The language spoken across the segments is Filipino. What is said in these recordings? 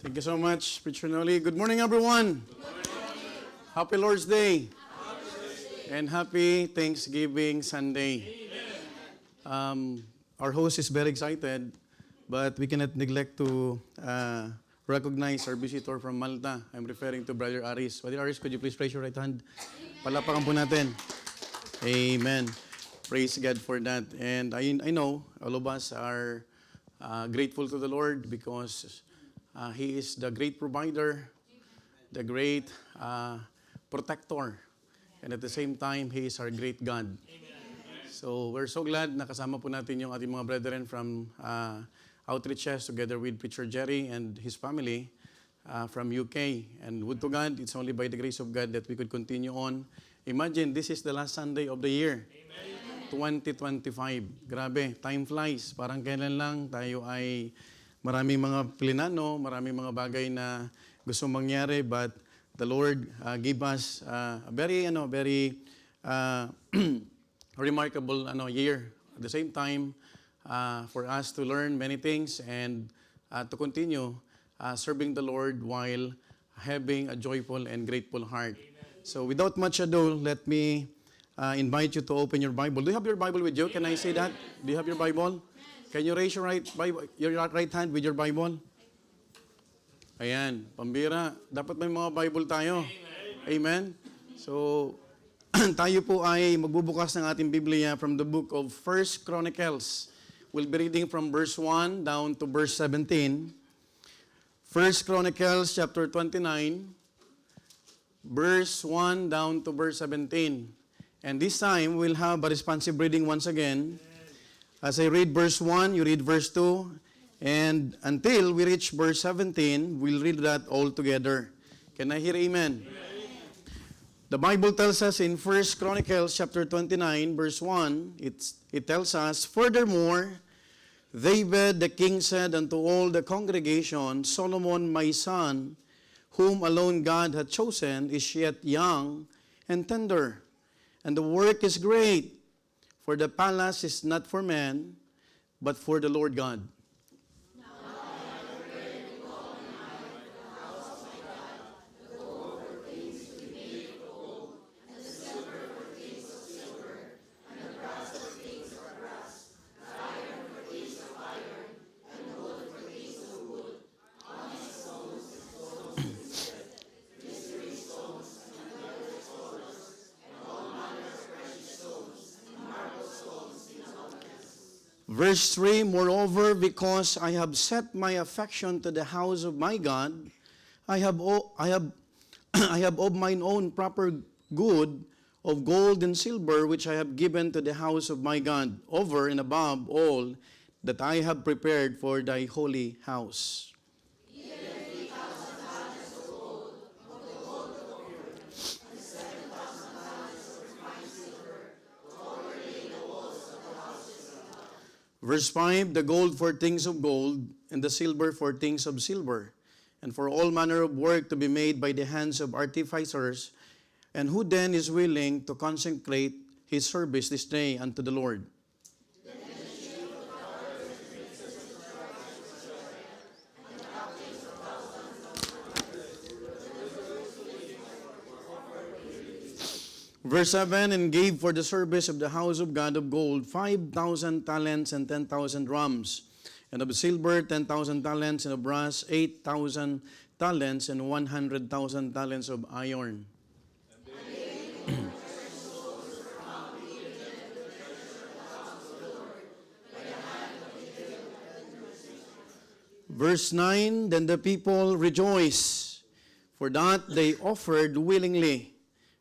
Thank you so much, Preacher Noli. Good morning, everyone. Good morning. Happy Lord's Day. And happy Thanksgiving Sunday. Our host is very excited, but we cannot neglect to recognize our visitor from Malta. I'm referring to Brother Aris. Brother Aris, could you please raise your right hand? Palapakan po natin. Amen. Praise God for that. And I know all of us are grateful to the Lord because He is the great provider, the great protector, and at the same time, He is our great God. So we're so glad na kasama po natin yung ating mga brethren from Outreaches together with Preacher Jerry and his family from UK. And would to God, it's only by the grace of God that we could continue on. Imagine, this is the last Sunday of the year. 2025. Grabe, time flies. Parang kailan lang tayo ay maraming mga plinano, maraming mga bagay na gusto mangyari, but the Lord gave us a very remarkable year. At the same time, for us to learn many things and to continue serving the Lord while having a joyful and grateful heart. Amen. So without much ado, let me invite you to open your Bible. Do you have your Bible with you? Can I say that? Do you have your Bible? Can you raise your right hand with your Bible? Ayan, pambira. Dapat may mga Bible tayo. Amen? So, tayo po ay magbubukas ng ating Biblia from the book of 1 Chronicles. We'll be reading from verse 1 down to verse 17. 1 Chronicles chapter 29, verse 1 down to verse 17. And this time, we'll have a responsive reading once again. As I read verse 1, you read verse 2, and until we reach verse 17, we'll read that all together. Can I hear amen? Amen. The Bible tells us in 1 Chronicles chapter 29, verse 1, it tells us, "Furthermore, David the king said unto all the congregation, Solomon my son, whom alone God hath chosen, is yet young and tender, and the work is great. For the palace is not for man, but for the Lord God." Verse 3, "Moreover, because I have set my affection to the house of my God, I have of mine own proper good of gold and silver, which I have given to the house of my God, over and above all that I have prepared for thy holy house." Verse 5, "The gold for things of gold, and the silver for things of silver, and for all manner of work to be made by the hands of artificers, and who then is willing to consecrate his service this day unto the Lord?" Verse 7, "And gave for the service of the house of God of gold 5,000 talents and 10,000 drams, and of silver 10,000 talents, and of brass 8,000 talents, and 100,000 talents of iron." Verse 9, "Then the people rejoice, for that they offered willingly,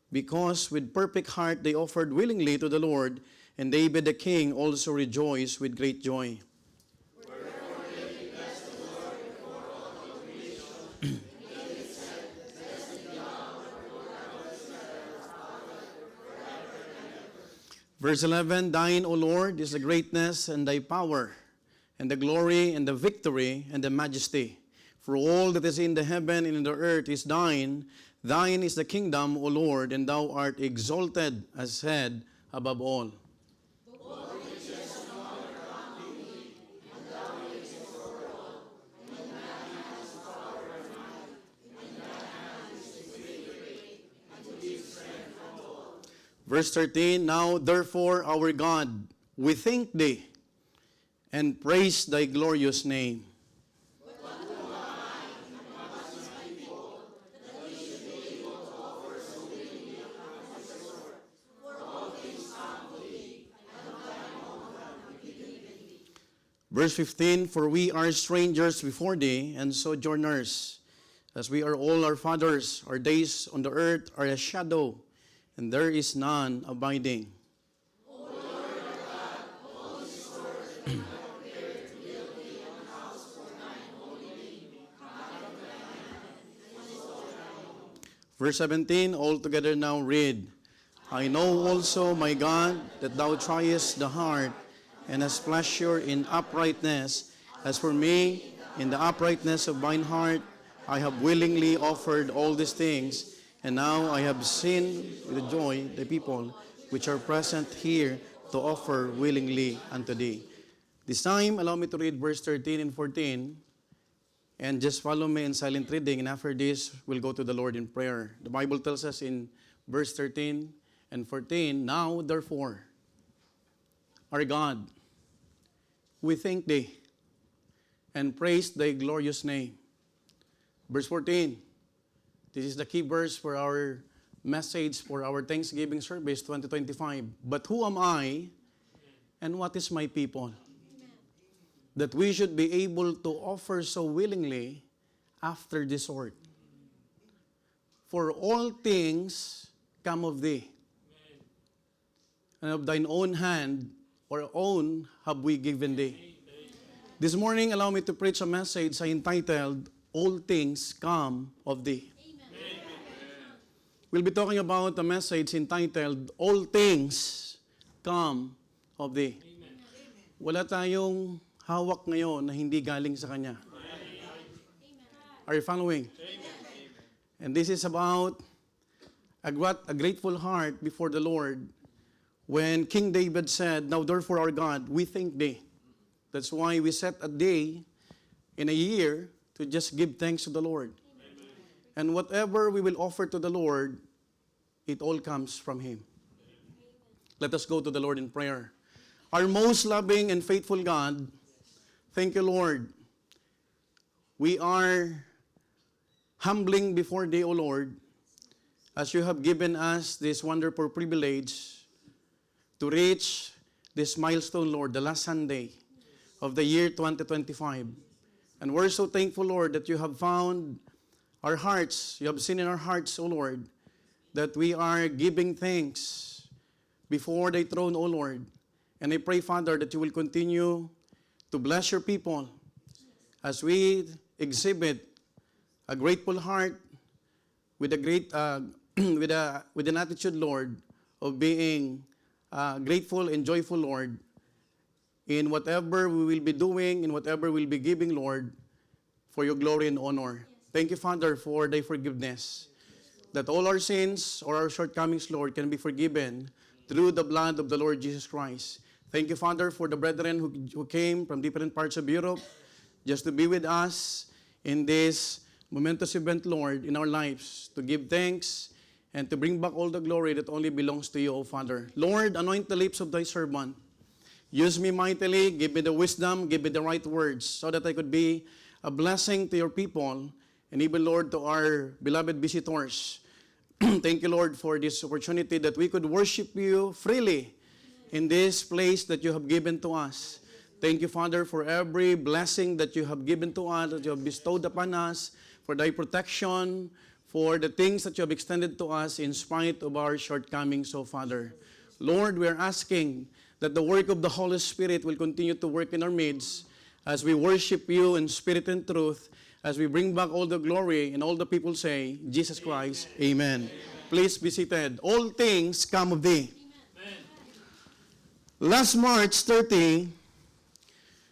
because with perfect heart they offered willingly to the Lord, and David the king also rejoiced with great joy." Wherefore David blessed the Lord before all the congregation. David said, "Blessed be God, the Lord our Father, forever and ever." Verse 11, "Thine, O Lord, is the greatness and thy power, and the glory and the victory and the majesty. For all that is in the heaven and in the earth is thine. Thine is the kingdom, O Lord, and thou art exalted as head above all." Verse 13, Now therefore, our God, we thank thee, and praise thy glorious name. Verse 15, For we are strangers before thee, and sojourners, as we are all our fathers. Our days on the earth are a shadow, and there is none abiding. Verse 17, altogether now read. I know also, my God, that thou triest the heart, and hast pleasure in uprightness. As for me, in the uprightness of mine heart, I have willingly offered all these things, and now I have seen with joy the people which are present here to offer willingly unto thee. This time, allow me to read verse 13 and 14, and just follow me in silent reading, and after this, we'll go to the Lord in prayer. The Bible tells us in verse 13 and 14, Now therefore, our God, we thank thee, and praise thy glorious name. Verse 14, this is the key verse for our message for our Thanksgiving service 2025. But who am I, and what is my people? That we should be able to offer so willingly after this sort. For all things come of thee, and of thine own hand or own have we given thee. This morning, allow me to preach a message I entitled, All Things Come of Thee. We'll be talking about a message entitled, All Things Come of Thee. Wala tayong hawak ngayon na hindi galing sa Kanya. Are you following? And this is about a grateful heart before the Lord. When King David said, Now therefore our God, we thank thee. That's why we set a day in a year to just give thanks to the Lord. Amen. And whatever we will offer to the Lord, it all comes from Him. Amen. Let us go to the Lord in prayer. Our most loving and faithful God, thank you, Lord. We are humbling before thee, O Lord, as you have given us this wonderful privilege to reach this milestone, Lord, the last Sunday of the year 2025. And we're so thankful, Lord, that you have found our hearts, you have seen in our hearts, O Lord, that we are giving thanks before thy throne, O Lord. And I pray, Father, that you will continue to bless your people as we exhibit a grateful heart with a great, with an attitude, Lord, of being grateful and joyful, Lord, in whatever we will be doing, in whatever we'll be giving, Lord, for your glory and honor. Thank you, Father, for thy forgiveness, that all our sins or our shortcomings, Lord, can be forgiven through the blood of the Lord Jesus Christ. Thank you, Father, for the brethren who came from different parts of Europe just to be with us in this momentous event, Lord, in our lives, to give thanks and to bring back all the glory that only belongs to you, O Father. Lord, anoint the lips of thy servant. Use me mightily, give me the wisdom, give me the right words, so that I could be a blessing to your people, and even, Lord, to our beloved visitors. Thank you, Lord, for this opportunity that we could worship you freely in this place that you have given to us. Thank you, Father, for every blessing that you have given to us, that you have bestowed upon us, for thy protection, for the things that you have extended to us in spite of our shortcomings, O Father. Lord, we are asking that the work of the Holy Spirit will continue to work in our midst as we worship you in spirit and truth, as we bring back all the glory, and all the people say, Jesus Christ, Amen. Amen. Please be seated. All things come of thee. Amen. Last March 30,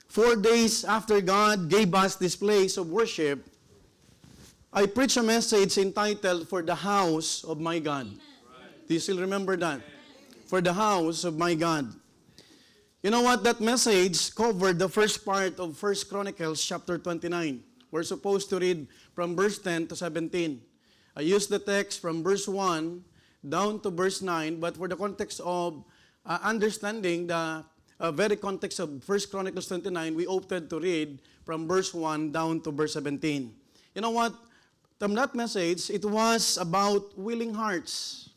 4 days after God gave us this place of worship, I preached a message entitled, For the House of My God. Do you still remember that? For the House of My God. You know what? That message covered the first part of 1 Chronicles chapter 29. We're supposed to read from verse 10 to 17. I used the text from verse 1 down to verse 9, but for the context of understanding the very context of 1 Chronicles 29, we opted to read from verse 1 down to verse 17. You know what? From that message, it was about willing hearts,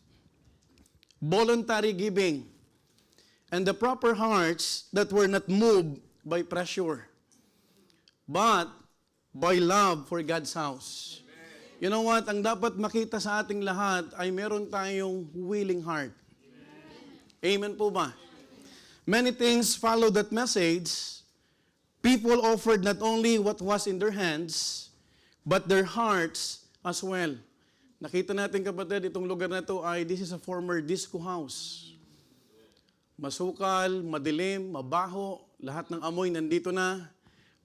voluntary giving, and the proper hearts that were not moved by pressure, but by love for God's house. Amen. You know what? Ang dapat makita sa ating lahat ay meron tayong willing heart. Amen, po ba? Many things follow that message. People offered not only what was in their hands, but their hearts as well. Nakita natin, kapatid, itong lugar na to ay this is a former disco house. Masukal, madilim, mabaho, lahat ng amoy nandito na.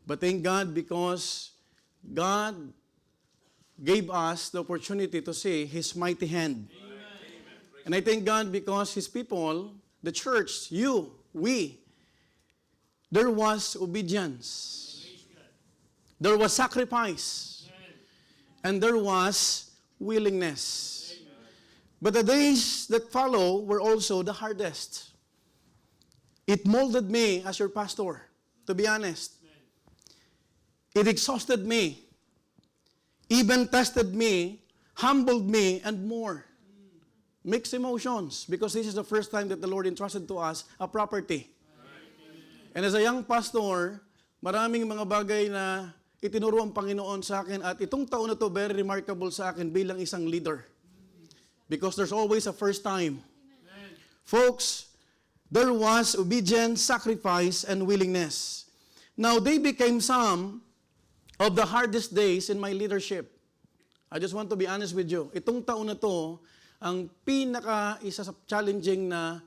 But thank God because God gave us the opportunity to see His mighty hand. Amen. And I thank God because His people, the church, you, we, there was obedience. There was sacrifice. And there was willingness. But the days that follow were also the hardest. It molded me as your pastor, to be honest. It exhausted me, even tested me, humbled me, and more. Mixed emotions, because this is the first time that the Lord entrusted to us a property. And as a young pastor, maraming mga bagay na itinuro ang Panginoon sa akin, at itong taon na to very remarkable sa akin bilang isang leader. Because there's always a first time. Amen. Folks, there was obedience, sacrifice, and willingness. Now, they became some of the hardest days in my leadership. I just want to be honest with you. Itong taon na to, ang isa sa challenging na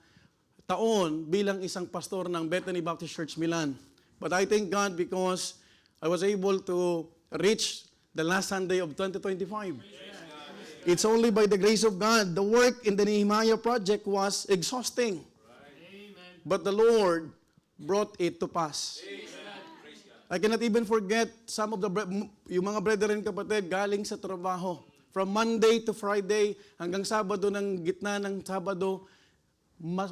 taon bilang isang pastor ng Bethany Baptist Church Milan. But I thank God because I was able to reach the last Sunday of 2025. It's only by the grace of God. The work in the Nehemiah project was exhausting. But the Lord brought it to pass. I cannot even forget some of yung mga brethren, kapatid, galing sa trabaho. From Monday to Friday, hanggang Sabado, ng gitna ng Sabado,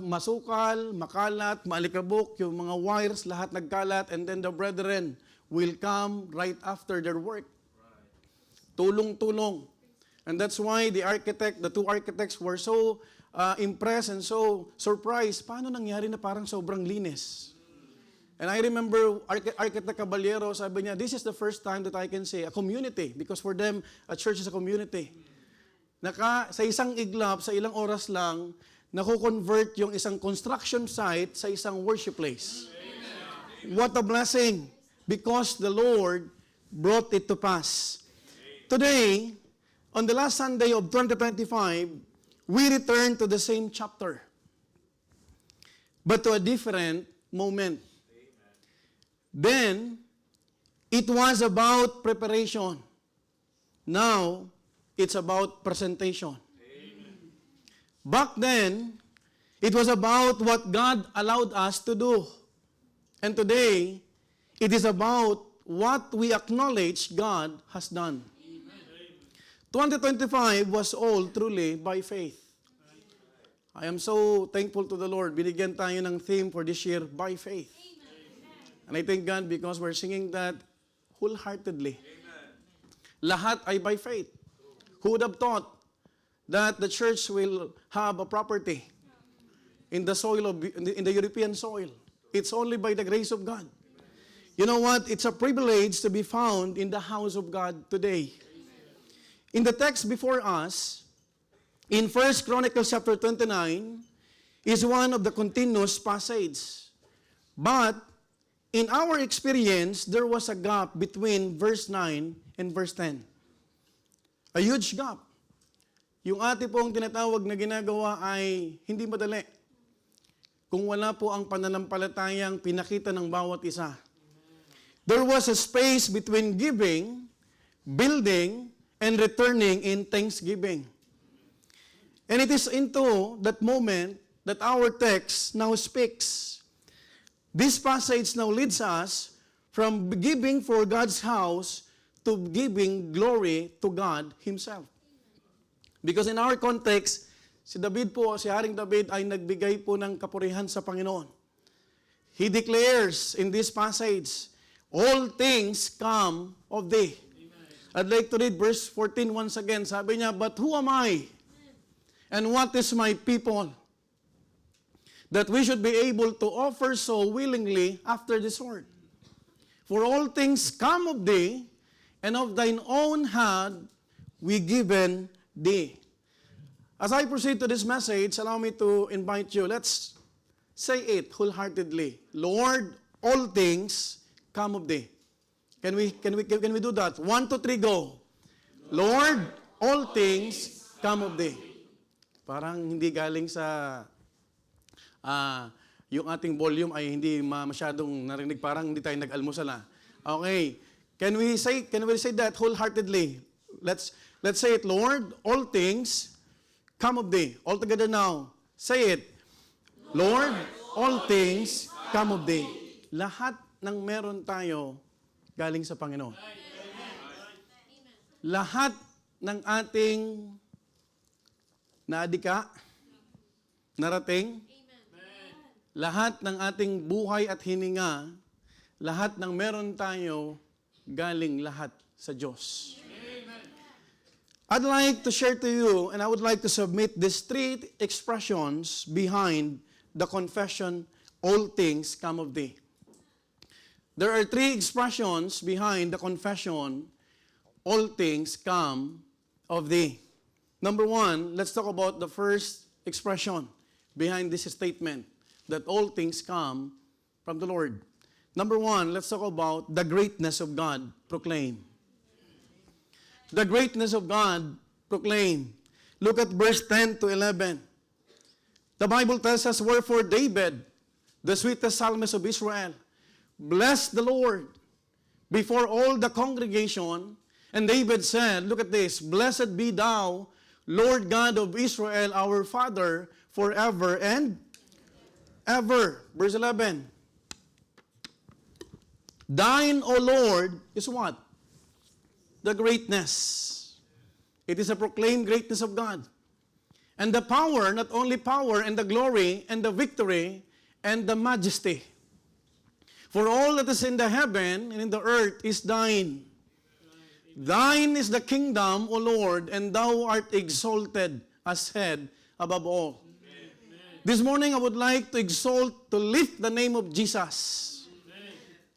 masukal, makalat, maalikabok, yung mga wires, lahat nagkalat, and then the brethren will come right after their work. Tulong-tulong. And that's why the two architects were so impressed and so surprised. Paano nangyari na parang sobrang linis? And I remember Architect Caballero, sabi niya, this is the first time that I can say a community, because for them, a church is a community. Sa isang iglap, sa ilang oras lang, naku-convert yung isang construction site sa isang worship place. Amen. What a blessing, because the Lord brought it to pass. Today, on the last Sunday of 2025, we return to the same chapter, but to a different moment. Then, it was about preparation. Now, it's about presentation. Amen. Back then, it was about what God allowed us to do. And today, it is about what we acknowledge God has done. Amen. 2025 was all truly by faith. I am so thankful to the Lord. Binigyan tayo ng theme for this year, by faith. And I thank God because we're singing that wholeheartedly. Amen. Lahat ay by faith. Who would have thought that the church will have a property in the soil in the European soil? It's only by the grace of God. You know what? It's a privilege to be found in the house of God today. In the text before us, in 1 Chronicles chapter 29, is one of the continuous passages. But in our experience, there was a gap between verse 9 and verse 10. A huge gap. Yung ati pong tinatawag na ginagawa ay hindi madali kung wala po ang pananampalatayang pinakita ng bawat isa. There was a space between giving, building, and returning in thanksgiving. And it is into that moment that our text now speaks. This passage now leads us from giving for God's house to giving glory to God Himself. Because in our context, Si David po, si Haring David ay nagbigay po ng kapurihan sa Panginoon. He declares in this passage, all things come of thee. I'd like to read verse 14 once again. Sabi niya, but who am I? And what is my people? That we should be able to offer so willingly after the sword. For all things come of thee, and of thine own hand we given thee. As I proceed to this message, allow me to invite you. Let's say it wholeheartedly. Lord, all things come of thee. Can we do that? 1, 2, 3, go. Lord, all things come of thee. Parang hindi galing sa yung ating volume ay hindi masyadong narinig, parang hindi tayo nag-almusal na. Okay. Can we say that wholeheartedly? Let's say it, Lord, all things come of thee. All together now. Say it. Lord, all things come of thee. Lahat ng meron tayo galing sa Panginoon. Lahat ng ating naadika, narating, lahat ng ating buhay at hininga, lahat ng meron tayo, galing lahat sa Diyos. I'd like to share to you, and I would like to submit these 3 expressions behind the confession, all things come of thee. There are 3 expressions behind the confession, all things come of thee. Number 1, let's talk about the first expression behind this statement, that all things come from the Lord. Number 1, let's talk about the greatness of God, proclaim. The greatness of God, proclaim. Look at verse 10 to 11. The Bible tells us, wherefore David, the sweetest psalmist of Israel, blessed the Lord before all the congregation. And David said, look at this, blessed be thou, Lord God of Israel, our Father, forever and ever. Verse 11. Thine, O Lord, is what? The greatness. It is a proclaimed greatness of God. And the power, not only power, and the glory, and the victory, and the majesty. For all that is in the heaven and in the earth is thine. Thine is the kingdom, O Lord, and thou art exalted as head above all. This morning, I would like to exalt, to lift the name of Jesus.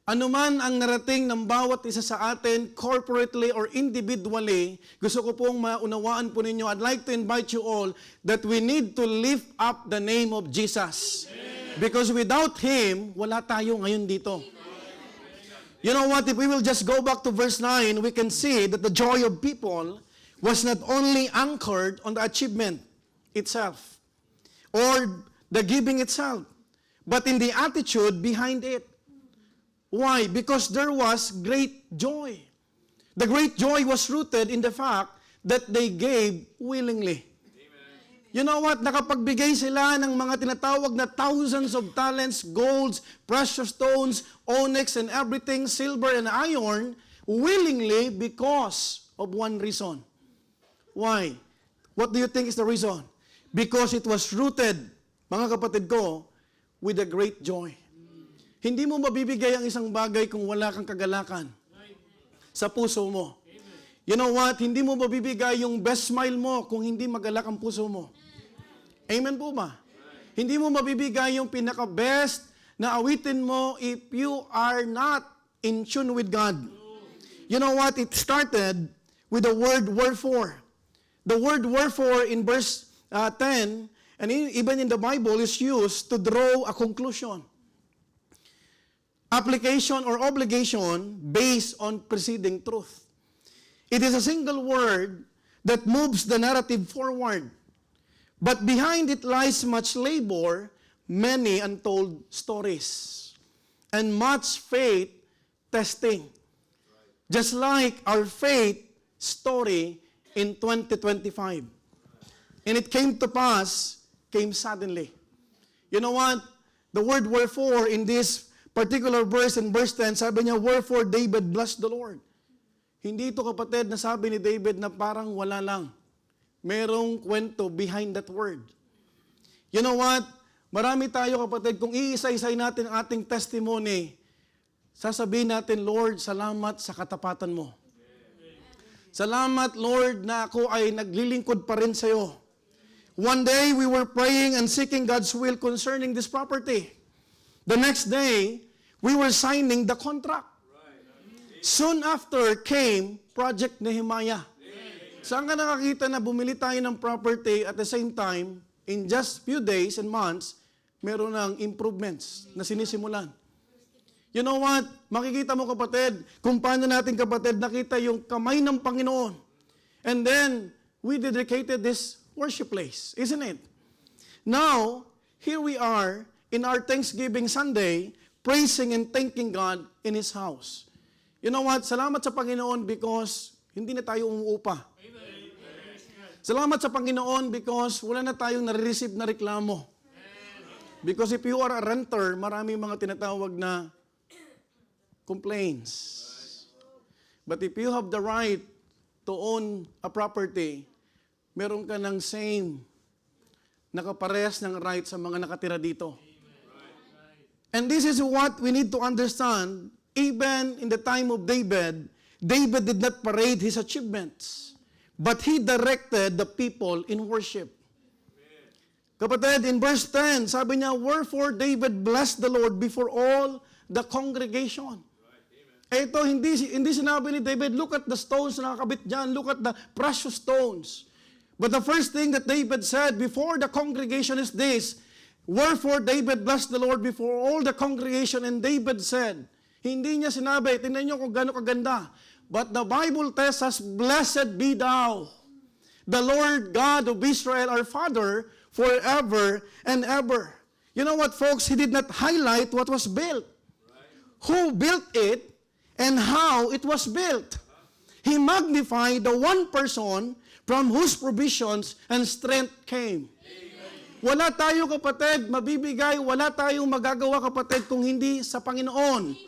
Ano man ang narating ng bawat isa sa atin, corporately or individually, gusto ko pong maunawaan po ninyo, I'd like to invite you all that we need to lift up the name of Jesus. Because without Him, wala tayo ngayon dito. You know what? If we will just go back to verse 9, we can see that the joy of people was not only anchored on the achievement itself or the giving itself, but in the attitude behind it. Why? Because there was great joy. The great joy was rooted in the fact that they gave willingly. You know what? Nakapagbigay sila ng mga tinatawag na thousands of talents, golds, precious stones, onyx and everything, silver and iron, willingly because of one reason. Why? What do you think is the reason? Because it was rooted, mga kapatid ko, with a great joy. Hindi mo mabibigay ang isang bagay kung wala kang kagalakan sa puso mo. You know what? Hindi mo mabibigay yung best smile mo kung hindi magalak ang puso mo. Amen po ba? Hindi mo mabibigay yung pinaka-best na awitin mo if you are not in tune with God. You know what? It started with the word wherefore. The word wherefore in verse 10, and even in the Bible, is used to draw a conclusion. Application or obligation based on preceding truth. It is a single word that moves the narrative forward. But behind it lies much labor, many untold stories, and much faith testing. Just like our faith story in 2025. And it came to pass, came suddenly. You know what? The word wherefore in this particular verse, in verse 10, sabi niya, wherefore David blessed the Lord. Hindi ito, kapatid, na sabi ni David na parang wala lang. merong kwento behind that word. You know what? Marami tayo, kapatid, kung iisa-isay natin ang ating testimony, sasabihin natin, Lord, salamat sa katapatan mo. Salamat, Lord, na ako ay naglilingkod pa rin sa iyo. One day, we were praying and seeking God's will concerning this property. The next day, we were signing the contract. Soon after came Project Nehemiah. Saan ka nakakita na bumili tayo ng property at the same time, in just few days and months, meron ng improvements na sinisimulan. You know what? Makikita mo, kapatid, kung paano natin, kapatid, nakita yung kamay ng Panginoon. And then, we dedicated this worship place, isn't it? Now, here we are in our Thanksgiving Sunday, praising and thanking God in His house. You know what? Salamat sa Panginoon because hindi na tayo umuupa. Salamat sa Panginoon because wala na tayong nare-receive na reklamo. Because if you are a renter, marami mga tinatawag na complaints. But if you have the right to own a property, meron ka ng same nakaparehas ng right sa mga nakatira dito. And this is what we need to understand. Even in the time of David, David did not parade his achievements, but he directed the people in worship. Kapatid, in verse 10, sabi niya, wherefore David blessed the Lord before all the congregation. Ito, hindi sinabi ni David, look at the stones na nakakabit dyan, look at the precious stones. But the first thing that David said before the congregation is this, wherefore David blessed the Lord before all the congregation, and David said, hindi niya sinabi, tingnan niyo kung gano'ng kaganda, but the Bible tells us, blessed be thou, the Lord God of Israel, our Father, forever and ever. You know what, folks? He did not highlight what was built. Who built it and how it was built. He magnified the one person from whose provisions and strength came. Wala tayo, kapatid, mabibigay, wala tayong magagawa, kapatid, kung hindi sa Panginoon.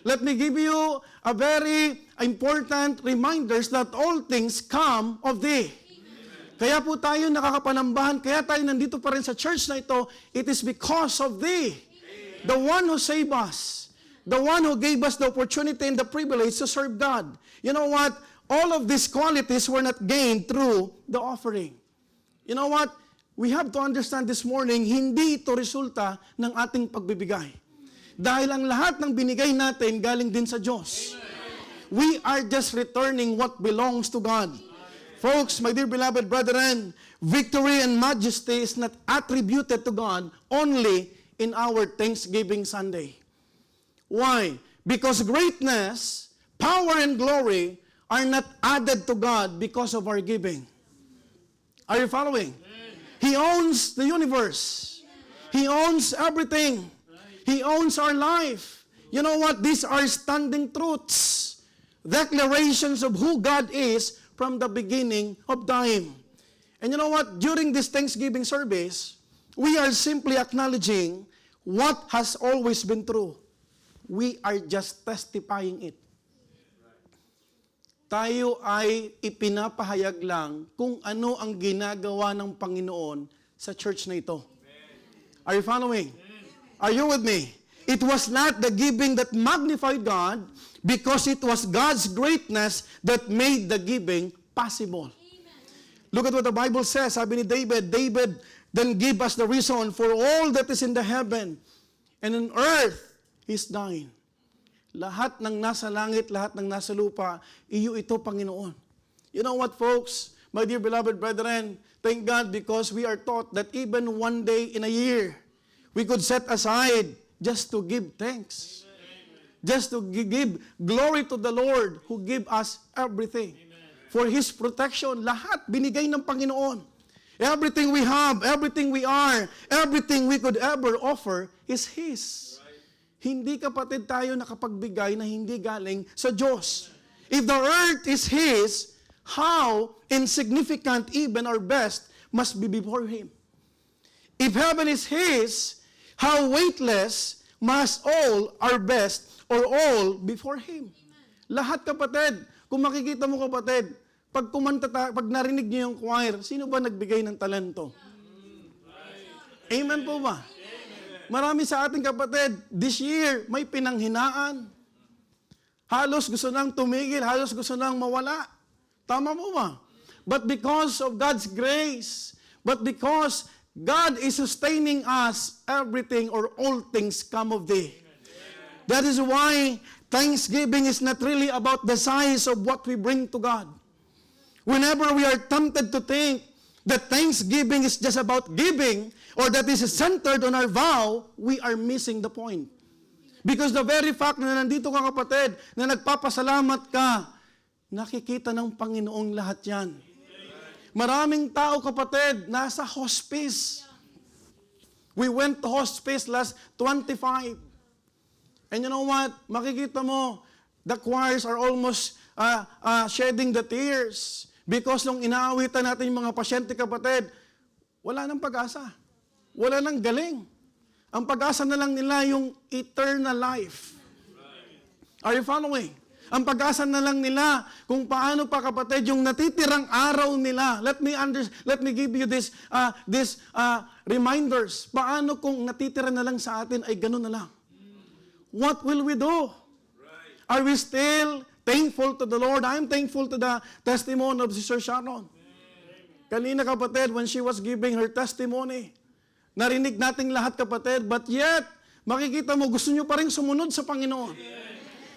Let me give you a very important reminders that all things come of Thee. Kaya po tayo nakakapanambahan, kaya tayo nandito pa rin sa church na ito, it is because of Thee. The one who saved us. The one who gave us the opportunity and the privilege to serve God. You know what? All of these qualities were not gained through the offering. You know what? We have to understand this morning, hindi ito resulta ng ating pagbibigay. Dahil ang lahat ng binigay natin galing din sa Diyos. We are just returning what belongs to God. Folks, my dear beloved brethren, victory and majesty is not attributed to God only in our Thanksgiving Sunday. Why? Because greatness, power, and glory are not added to God because of our giving. Are you following? He owns the universe. He owns everything. He owns our life. You know what? These are standing truths. Declarations of who God is from the beginning of time. And you know what? During this Thanksgiving service, we are simply acknowledging what has always been true. We are just testifying it. Tayo ay ipinapahayag lang kung ano ang ginagawa ng Panginoon sa church na ito. Are you following? Are you with me? It was not the giving that magnified God, because it was God's greatness that made the giving possible. Look at what the Bible says. Sabi ni David, David then give us the reason for all that is in the heaven and on earth is thine. Lahat ng nasa langit, lahat ng nasa lupa, iyo ito, Panginoon. You know what, folks? My dear beloved brethren, thank God because we are taught that even one day in a year, we could set aside just to give thanks. Just to give glory to the Lord who gave us everything. For His protection, lahat binigay ng Panginoon. Everything we have, everything we are, everything we could ever offer is His. Hindi, kapatid, tayo nakapagbigay na hindi galing sa Diyos. If the earth is His, how insignificant even our best must be before Him. If heaven is His, how weightless must all our best or all before Him. Lahat, kapatid, kung makikita mo, kapatid, Pag narinig niyo yung choir, sino ba nagbigay ng talento? Amen po ba? Marami sa ating kapatid, this year, may pinanghinaan. Halos gusto nang tumigil, halos gusto nang mawala. Tama mo ba? But because of God's grace, but because God is sustaining us, everything or all things come of thee. That is why thanksgiving is not really about the size of what we bring to God. Whenever we are tempted to think that thanksgiving is just about giving, or that is centered on our vow, we are missing the point. Because the very fact na nandito ka kapatid, na nagpapasalamat ka, nakikita ng Panginoong lahat yan. Maraming tao kapatid, nasa hospice. We went to hospice last 25. And you know what? Makikita mo, the choirs are almost shedding the tears. Because nung inaawitan natin yung mga pasyente kapatid, wala nang pag-asa. Wala nang galing. Ang pag-asa na lang nila yung eternal life. Are you following? Ang pag-asa na lang nila kung paano pa kapatid yung natitirang araw nila. Let me give you this reminders. Paano kung natitira na lang sa atin ay gano'n na lang? What will we do? Are we still thankful to the Lord? I'm thankful to the testimony of Sister Sharon. Kanina kapatid, when she was giving her testimony, narinig nating lahat kapatid, but yet, makikita mo, gusto nyo pa rin sumunod sa Panginoon.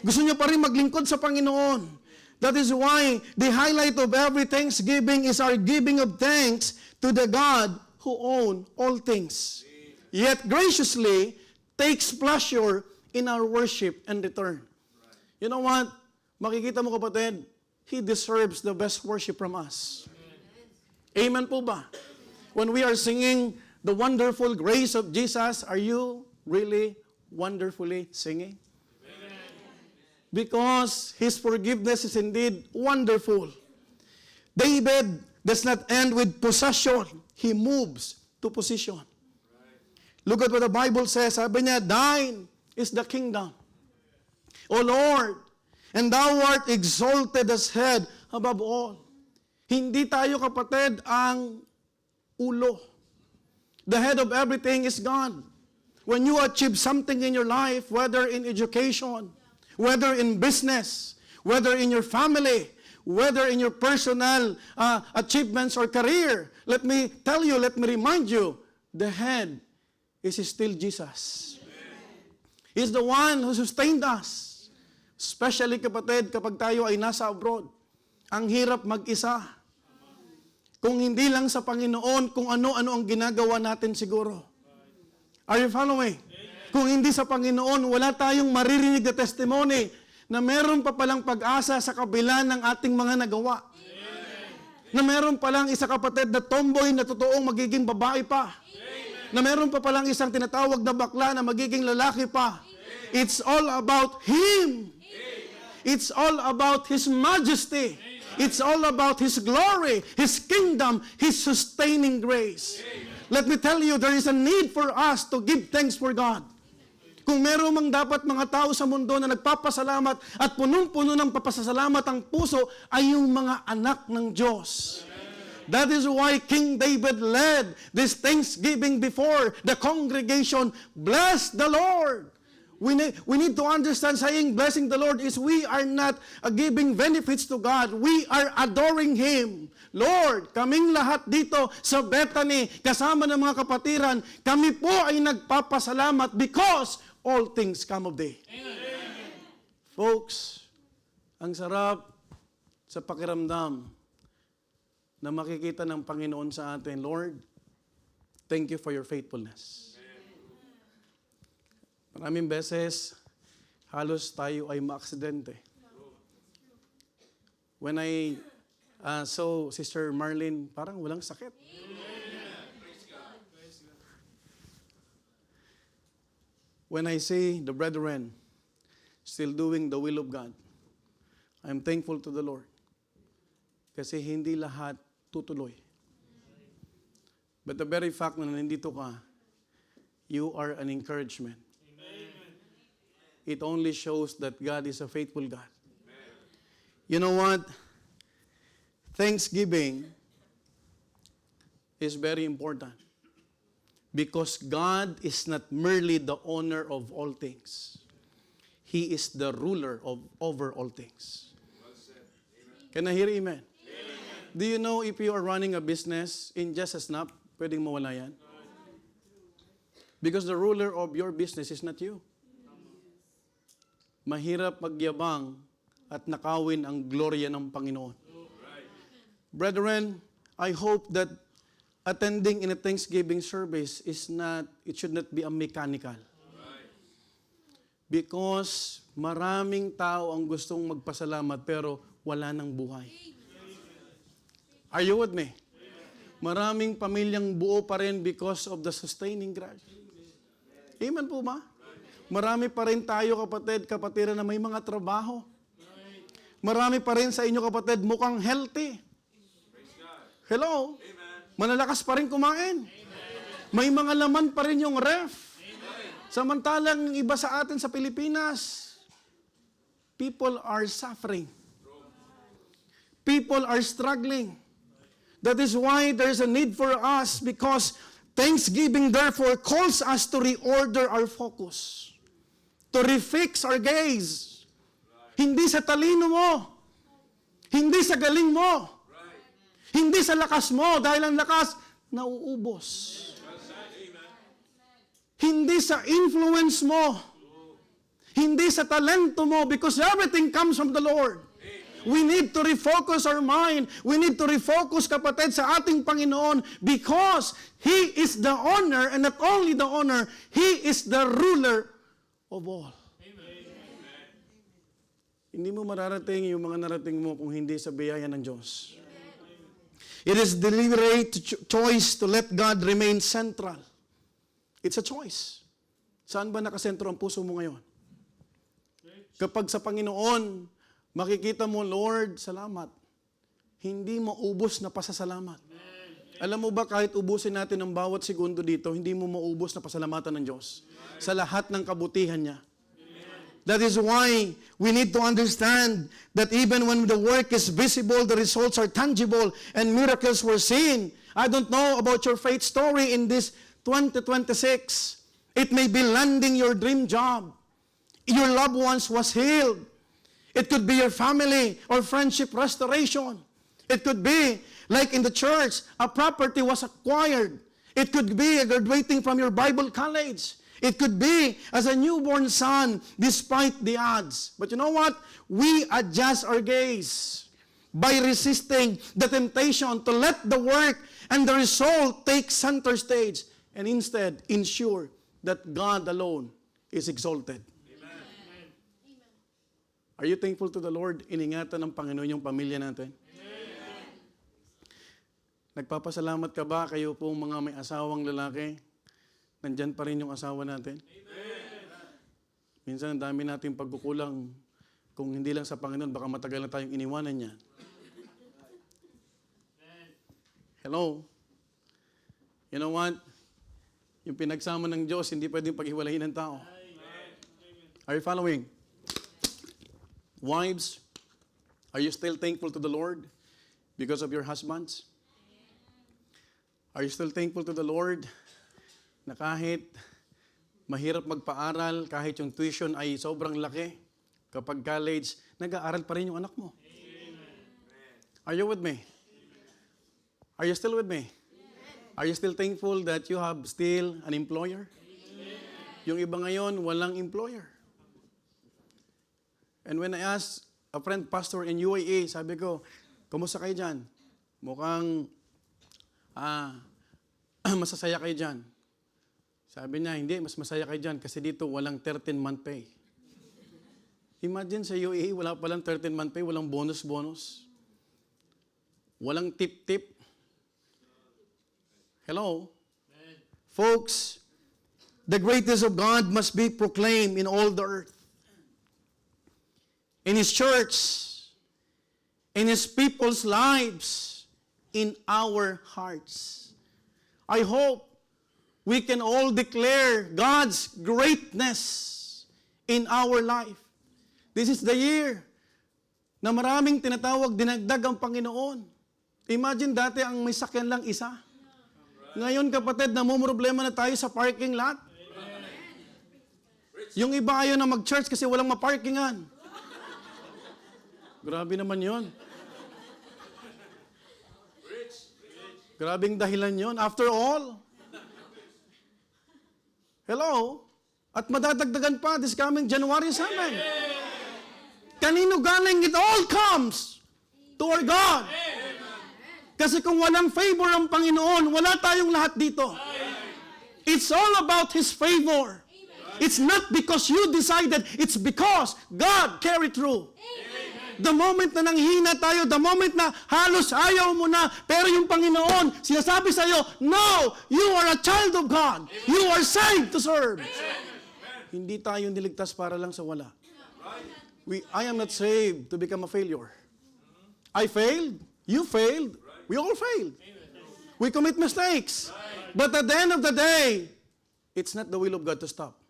Gusto nyo pa rin maglingkod sa Panginoon. That is why the highlight of every thanksgiving is our giving of thanks to the God who owns all things. Yet graciously takes pleasure in our worship and return. You know what? Makikita mo kapatid, He deserves the best worship from us. Amen po ba? When we are singing the wonderful grace of Jesus, are you really wonderfully singing? Because His forgiveness is indeed wonderful. David does not end with possession. He moves to position. Look at what the Bible says. Sabi niya, thine is the kingdom, O Lord, and thou art exalted as head above all. Hindi tayo kapatid ang ulo. The head of everything is God. When you achieve something in your life, whether in education, whether in business, whether in your family, whether in your personal achievements or career, let me tell you, let me remind you, the head is still Jesus. He's the one who sustained us. Especially kapatid, kapag tayo ay nasa abroad, ang hirap mag-isa. Kung hindi lang sa Panginoon, kung ano-ano ang ginagawa natin siguro. Are you following? Kung hindi sa Panginoon, wala tayong maririnig na testimony na meron pa palang pag-asa sa kabila ng ating mga nagawa. Na meron palang isa kapatid na tomboy na totoong magiging babae pa. Na meron pa palang isang tinatawag na bakla na magiging lalaki pa. It's all about Him. It's all about His majesty. It's all about His glory, His kingdom, His sustaining grace. Let me tell you, there is a need for us to give thanks for God. Kung meron mang dapat mga tao sa mundo na nagpapasalamat at punong-puno ng papasalamat ang puso, ay yung mga anak ng Diyos. That is why King David led this thanksgiving before the congregation. Bless the Lord. We need to understand saying blessing the Lord is we are not giving benefits to God. We are adoring Him. Lord, kaming lahat dito sa Bethany, kasama ng mga kapatiran, kami po ay nagpapasalamat because all things come of thee. Amen. Folks, ang sarap sa pakiramdam na makikita ng Panginoon sa atin, Lord, thank you for your faithfulness. Maraming beses, halos tayo ay maaksidente. When I saw Sister Marlene, parang walang sakit. When I see the brethren still doing the will of God, I'm thankful to the Lord. Kasi hindi lahat tutuloy. But the very fact na nandito ka, you are an encouragement. It only shows that God is a faithful God. You know what? Thanksgiving is very important because God is not merely the owner of all things. He is the ruler over all things. Can I hear amen? Do you know if you are running a business in just a snap, pwedeng mawala yan? Because the ruler of your business is not you. Mahirap magyabang at nakawin ang glorya ng Panginoon. Brethren, I hope that attending in a Thanksgiving service it should not be a mechanical. Because maraming tao ang gustong magpasalamat pero wala nang buhay. Are you with me? Maraming pamilyang buo pa rin because of the sustaining grace. Amen po ba? Marami pa rin tayo kapatiran na may mga trabaho. Marami pa rin sa inyo kapatid mukhang healthy. Hello? Malalakas pa rin kumain. May mga laman pa rin yung ref. Samantalang iba sa atin sa Pilipinas, people are suffering. People are struggling. That is why there is a need for us because Thanksgiving therefore calls us to reorder our focus. To refix our gaze. Hindi sa talino mo. Hindi sa galing mo. Hindi sa lakas mo dahil ang lakas nauubos. Hindi sa influence mo. Hindi sa talento mo because everything comes from the Lord. We need to refocus our mind. We need to refocus, kapatid, sa ating Panginoon because He is the owner and not only the owner, He is the ruler of all. Amen. Hindi mo mararating yung mga narating mo kung hindi sa biyaya ng Diyos. It is deliberate choice to let God remain central. It's a choice. Saan ba nakasentro ang puso mo ngayon? Kapag sa Panginoon, makikita mo, Lord, salamat. Hindi maubos na pasasalamat. Alam mo ba, kahit ubusin natin ang bawat segundo dito, hindi mo maubos na pasalamatan ng Diyos sa lahat ng kabutihan niya. That is why we need to understand that even when the work is visible, the results are tangible, and miracles were seen. I don't know about your faith story in this 2026. It may be landing your dream job. Your loved ones was healed. It could be your family or friendship restoration. It could be, like in the church, a property was acquired. It could be graduating from your Bible college. It could be as a newborn son, despite the odds. But you know what? We adjust our gaze by resisting the temptation to let the work and the result take center stage and instead ensure that God alone is exalted. Are you thankful to the Lord? Iningatan ng Panginoon yung pamilya natin. Amen. Nagpapasalamat ka ba kayo pong mga may asawang lalaki? Nandyan pa rin yung asawa natin? Amen. Minsan ang dami nating pagkukulang. Kung hindi lang sa Panginoon, baka matagal na tayong iniwanan niya. Hello? You know what? Yung pinagsama ng Diyos, hindi pwedeng paghiwalayin ng tao. Are you following? Wives, are you still thankful to the Lord because of your husbands? Are you still thankful to the Lord na kahit mahirap magpaaral, kahit yung tuition ay sobrang laki, kapag college, nag-aaral pa rin yung anak mo? Are you with me? Are you still with me? Are you still thankful that you have still an employer? Yung iba ngayon, walang employer. And when I asked a friend pastor in UAE, sabi ko, kumusta kayo dyan? Mukhang masasaya kayo dyan. Sabi niya, hindi, mas masaya kayo dyan kasi dito walang 13-month pay. Imagine sa UAE, wala palang 13-month pay, walang bonus-bonus. Walang tip-tip. Hello? Amen. Folks, the greatness of God must be proclaimed in all the earth. In His church, in His people's lives, in our hearts. I hope we can all declare God's greatness in our life. This is the year na maraming tinatawag, dinagdag ang Panginoon. Imagine dati ang may sakyan lang isa. Ngayon kapatid, namumroblema na tayo sa parking lot. Yung iba ayaw na mag-church kasi walang maparkingan. Grabe naman yon. Grabing dahilan yon. After all, hello? At madadagdagan pa this coming January 7. Kanino galing? It all comes to our God. Kasi kung walang favor ang Panginoon, wala tayong lahat dito. It's all about His favor. It's not because you decided, it's because God carried through. The moment na nanghina tayo, the moment na halos ayaw mo na, pero yung Panginoon, sinasabi sa iyo, no, you are a child of God. You are saved to serve. Hindi tayo niligtas para lang sa wala. I am not saved to become a failure. I failed, you failed, we all failed. We commit mistakes. But at the end of the day, it's not the will of God to stop.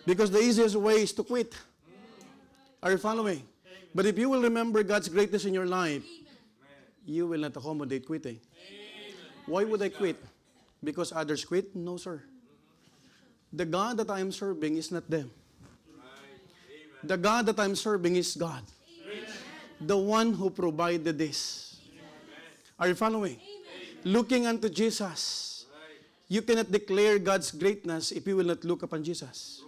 Because the easiest way is to quit. Are you following? But if you will remember God's greatness in your life, you will not accommodate quitting. Why would I quit? Because others quit? No, sir. The God that I am serving is not them. The God that I am serving is God. The one who provided this. Are you following? Looking unto Jesus. You cannot declare God's greatness if you will not look upon Jesus.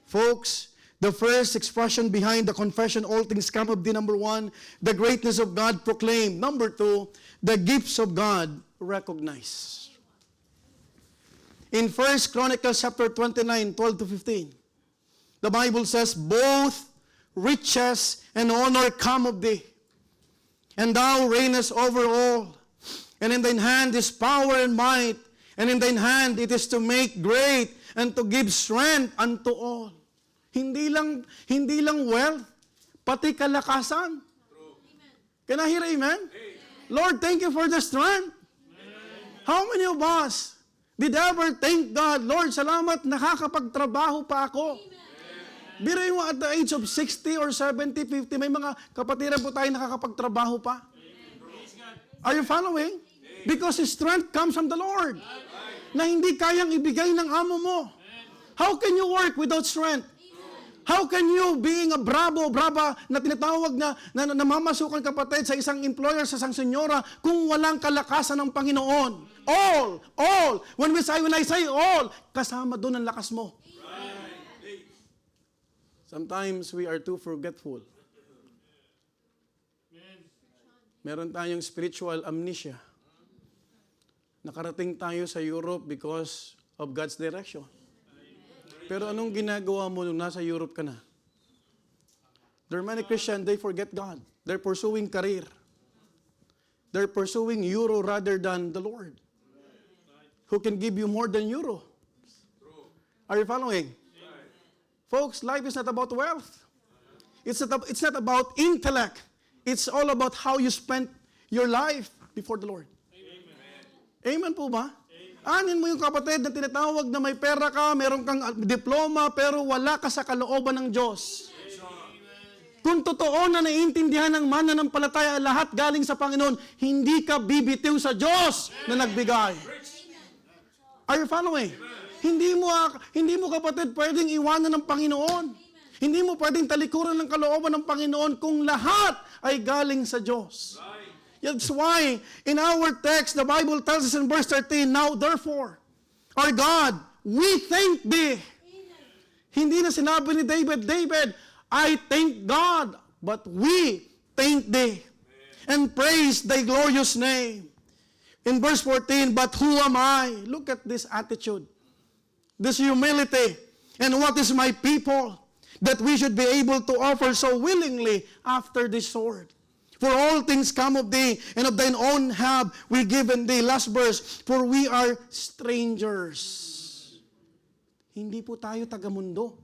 Folks, the first expression behind the confession, all things come of thee, number 1, the greatness of God proclaimed. Number 2, the gifts of God recognized. In 1 Chronicles chapter 29, 12 to 15, the Bible says, both riches and honor come of thee, and thou reignest over all. And in thine hand is power and might, and in thine hand it is to make great and to give strength unto all. Hindi lang wealth, pati kalakasan. Can I hear amen? Lord, thank you for the strength. How many of us did ever thank God, Lord, salamat, nakakapagtrabaho pa ako. Biruin mo at the age of 60 or 70, 50, may mga kapatiran po tayo nakakapagtrabaho pa. Are you following? Because His strength comes from the Lord. Na hindi kayang ibigay ng amo mo. How can you work without strength? How can you, being a brava na tinatawag na namamasukan kapatid sa isang employer, sa isang senyora, kung walang kalakasan ng Panginoon? All. When I say all, kasama doon ang lakas mo. Sometimes we are too forgetful. Meron tayong spiritual amnesia. Nakarating tayo sa Europe because of God's direction. Pero anong ginagawa mo nung nasa Europe ka na? There are many Christians, they forget God. They're pursuing career. They're pursuing euro rather than the Lord, who can give you more than euro. Are you following? Folks, life is not about wealth. It's not about intellect. It's all about how you spend your life before the Lord. Amen po ba? Anin mo yung kapatid na tinatawag na may pera ka, meron kang diploma, pero wala ka sa kalooban ng Diyos. Kung totoo na naiintindihan ng mananampalataya lahat galing sa Panginoon, hindi ka bibitiw sa Diyos na nagbigay. Are you following? Hindi mo kapatid pwedeng iwanan ng Panginoon. Hindi mo pwedeng talikuran ng kalooban ng Panginoon kung lahat ay galing sa Diyos. That's why, in our text, the Bible tells us in verse 13, now therefore, our God, we thank Thee. Hindi na sinabi ni David, I thank God, but we thank Thee. And praise Thy glorious name. In verse 14, but who am I? Look at this attitude, this humility. And what is my people, that we should be able to offer so willingly after this sword? For all things come of Thee, and of Thine own have we given Thee. Last verse, for we are strangers. Hindi po tayo taga-mundo.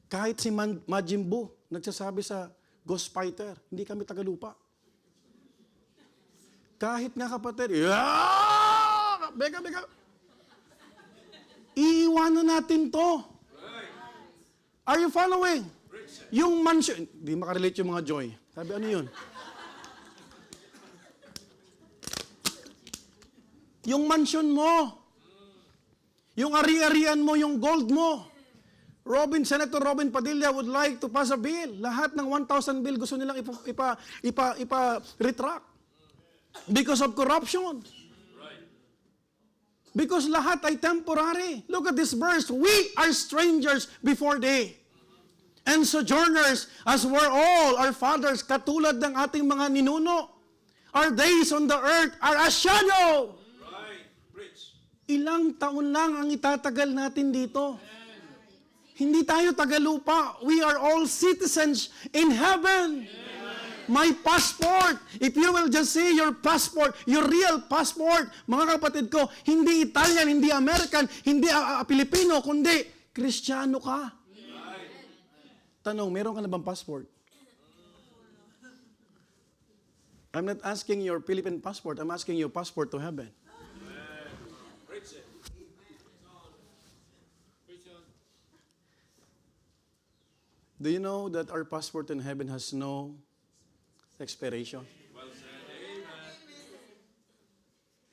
Kahit si Majin Buu, nagsasabi sa Ghost Fighter, hindi kami taga-lupa. Kahit nga kapatid, beka. Iiwanan natin to. Are you following? Yung mansion, di makarelate yung mga Joy. Sabi, ano yun? yung mansion mo, yung ari-arian mo, yung gold mo. Senator Robin Padilla would like to pass a bill. Lahat ng 1,000 bill gusto nilang ipa-retract. Because of corruption. Because lahat ay temporary. Look at this verse. We are strangers before thee, and sojourners as were all our fathers, katulad ng ating mga ninuno. Our days on the earth are a shadow. Ilang taon lang ang itatagal natin dito. Hindi tayo tagalupa. We are all citizens in heaven. My passport. If you will just see your passport, your real passport, mga kapatid ko, hindi Italian, hindi American, hindi Pilipino, kundi Kristiyano ka. Tanong, meron ka na bang passport? I'm not asking your Philippine passport. I'm asking your passport to heaven. Do you know that our passport in heaven has no expiration?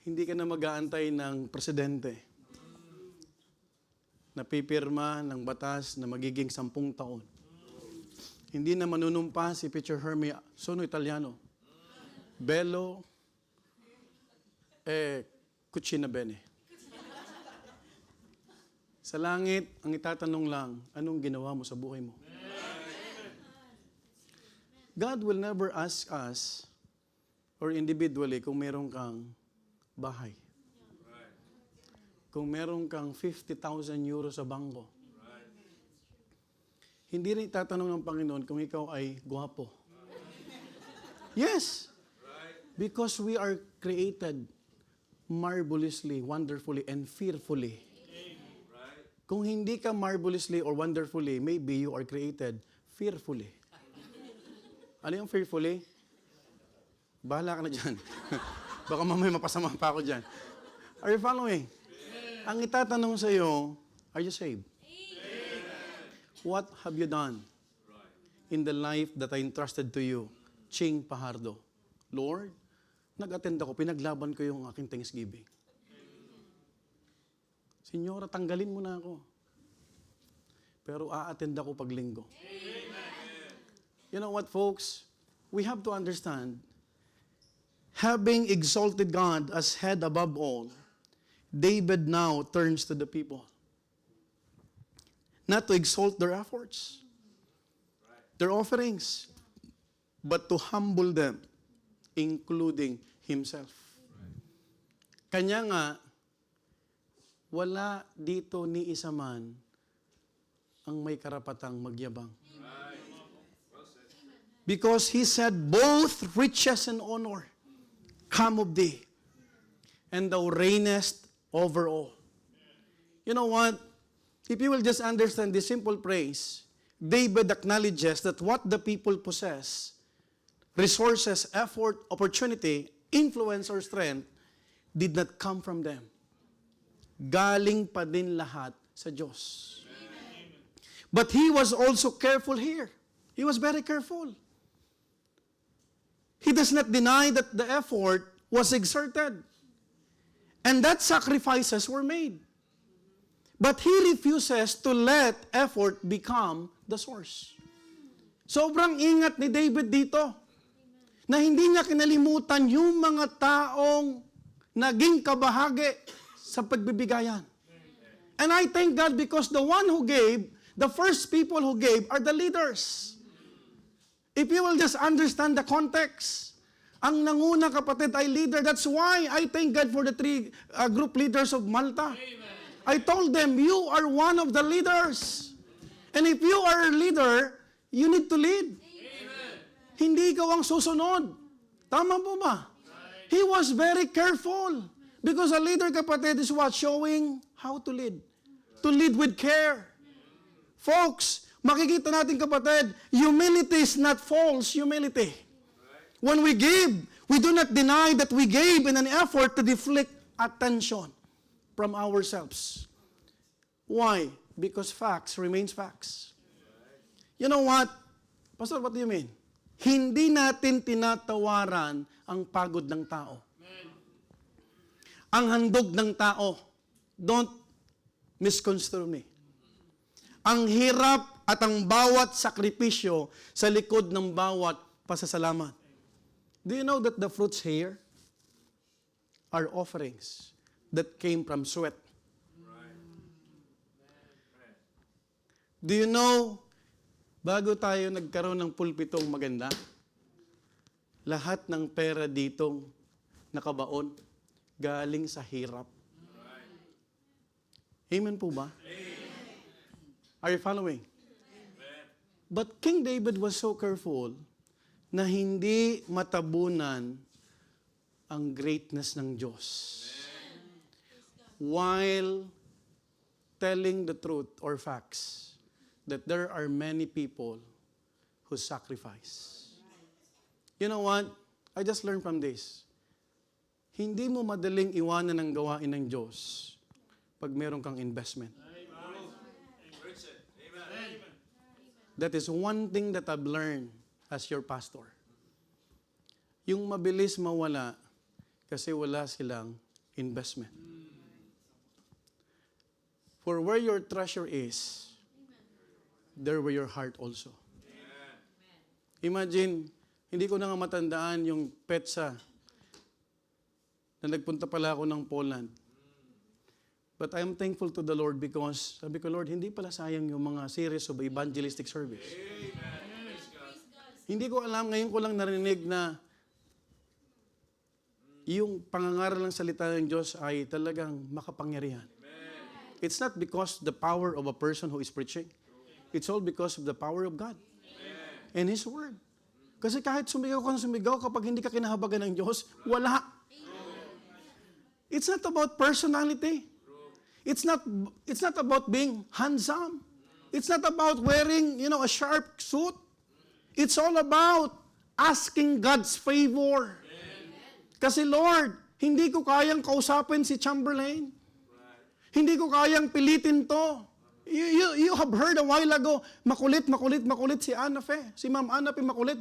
Hindi ka na mag-aantay ng presidente na pipirma ng batas na magiging 10 taon. Hindi na manunumpa si Peter Hermie, sono Italiano. Bello, cucina bene. Sa langit, ang itatanong lang, anong ginawa mo sa buhay mo? God will never ask us, or individually, kung meron kang bahay. Kung meron kang 50,000 euro sa bangko. Hindi rin itatanong ng Panginoon kung ikaw ay gwapo. Yes! Because we are created marvelously, wonderfully, and fearfully. Kung hindi ka marvelously or wonderfully, maybe you are created fearfully. Ano yung fearfully? Bahala ka na dyan. Baka mamaya mapasama pa ako dyan. Are you following? Ang itatanong sa iyo, are you saved? What have you done in the life that I entrusted to you? Ching Pahardo. Lord, nag-attend ako, pinaglaban ko yung aking Thanksgiving. Senyora, tanggalin mo na ako. Pero a-attend ako pag linggo. You know what, folks? We have to understand, having exalted God as head above all, David now turns to the people. Not to exalt their efforts, their offerings, but to humble them, including himself. Kanya nga, wala dito ni isa man ang may karapatang magyabang. Because he said, both riches and honor come of thee, and thou reignest over all. You know what? If you will just understand this simple praise, David acknowledges that what the people possess, resources, effort, opportunity, influence, or strength, did not come from them. Galing pa din lahat sa Diyos. But he was also careful here. He was very careful. He does not deny that the effort was exerted. And that sacrifices were made. But he refuses to let effort become the source. Sobrang ingat ni David dito na hindi niya kinalimutan yung mga taong naging kabahagi sa pagbibigayan. And I thank God because the one who gave, the first people who gave are the leaders. If you will just understand the context, ang nanguna kapatid ay leader. That's why I thank God for the 3 group leaders of Malta. I told them, you are one of the leaders. And if you are a leader, you need to lead. Hindi ikaw ang susunod. Tama po ba? He was very careful. Because a leader, kapatid, is what? Showing how to lead. To lead with care. Folks, makikita natin, kapatid, humility is not false humility. When we give, we do not deny that we gave in an effort to deflect attention from ourselves. Why? Because facts remains facts. You know what? Pastor, what do you mean? Hindi natin tinatawaran ang pagod ng tao. ang handog ng tao. Don't misconstrue me. Ang hirap at ang bawat sakripisyo sa likod ng bawat pasasalamat. Do you know that the fruits here are offerings that came from sweat? Do you know, bago tayo nagkaroon ng pulpitong maganda, lahat ng pera ditong nakabaon galing sa hirap. Amen po ba? Are you following? But King David was so careful na hindi matabunan ang greatness ng Diyos. While telling the truth or facts that there are many people who sacrifice. You know what? I just learned from this. Hindi mo madaling iwanan ang gawain ng Diyos pag meron kang investment. That is one thing that I've learned as your pastor. Yung mabilis mawala kasi wala silang investment. For where your treasure is, there will your heart also. Imagine, hindi ko na nga matandaan yung petsa na nagpunta pala ako ng Poland. But I am thankful to the Lord because, sabi ko, Lord, hindi pala sayang yung mga series of evangelistic service. Amen. Hindi ko alam, ngayon ko lang narinig na yung pangangaral ng salita ng Diyos ay talagang makapangyarihan. Amen. It's not because the power of a person who is preaching. It's all because of the power of God. Amen. And His Word. Kasi kahit sumigaw ka ng sumigaw, kapag hindi ka kinahabagan ng Diyos, wala. It's not about personality. It's not about being handsome. It's not about wearing, a sharp suit. It's all about asking God's favor. Kasi Lord, hindi ko kayang kausapin si Chamberlain. Hindi ko kayang pilitin to. You have heard a while ago, makulit si Anna Fe. Si Ma'am Anna Fe, makulit.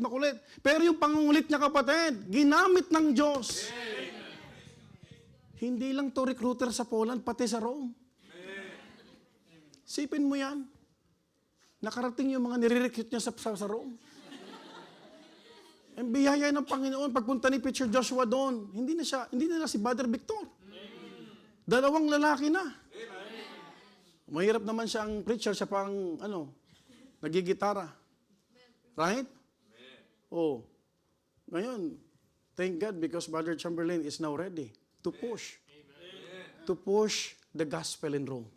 Pero yung pangungulit niya kapatid, ginamit ng Diyos. Hindi lang to recruiter sa Poland, pati sa Rome. Sipin mo yan. Nakarating yung mga nire-recruit niya sa Rome. Ang biyaya ng Panginoon, pagpunta ni Preacher Joshua doon, hindi na si Brother Victor. Dalawang lalaki na. Mahirap naman siya ang preacher, siya pang, nagigitara. Right? Oh. Ngayon, thank God because Brother Chamberlain is now ready to push. To push the gospel in Rome.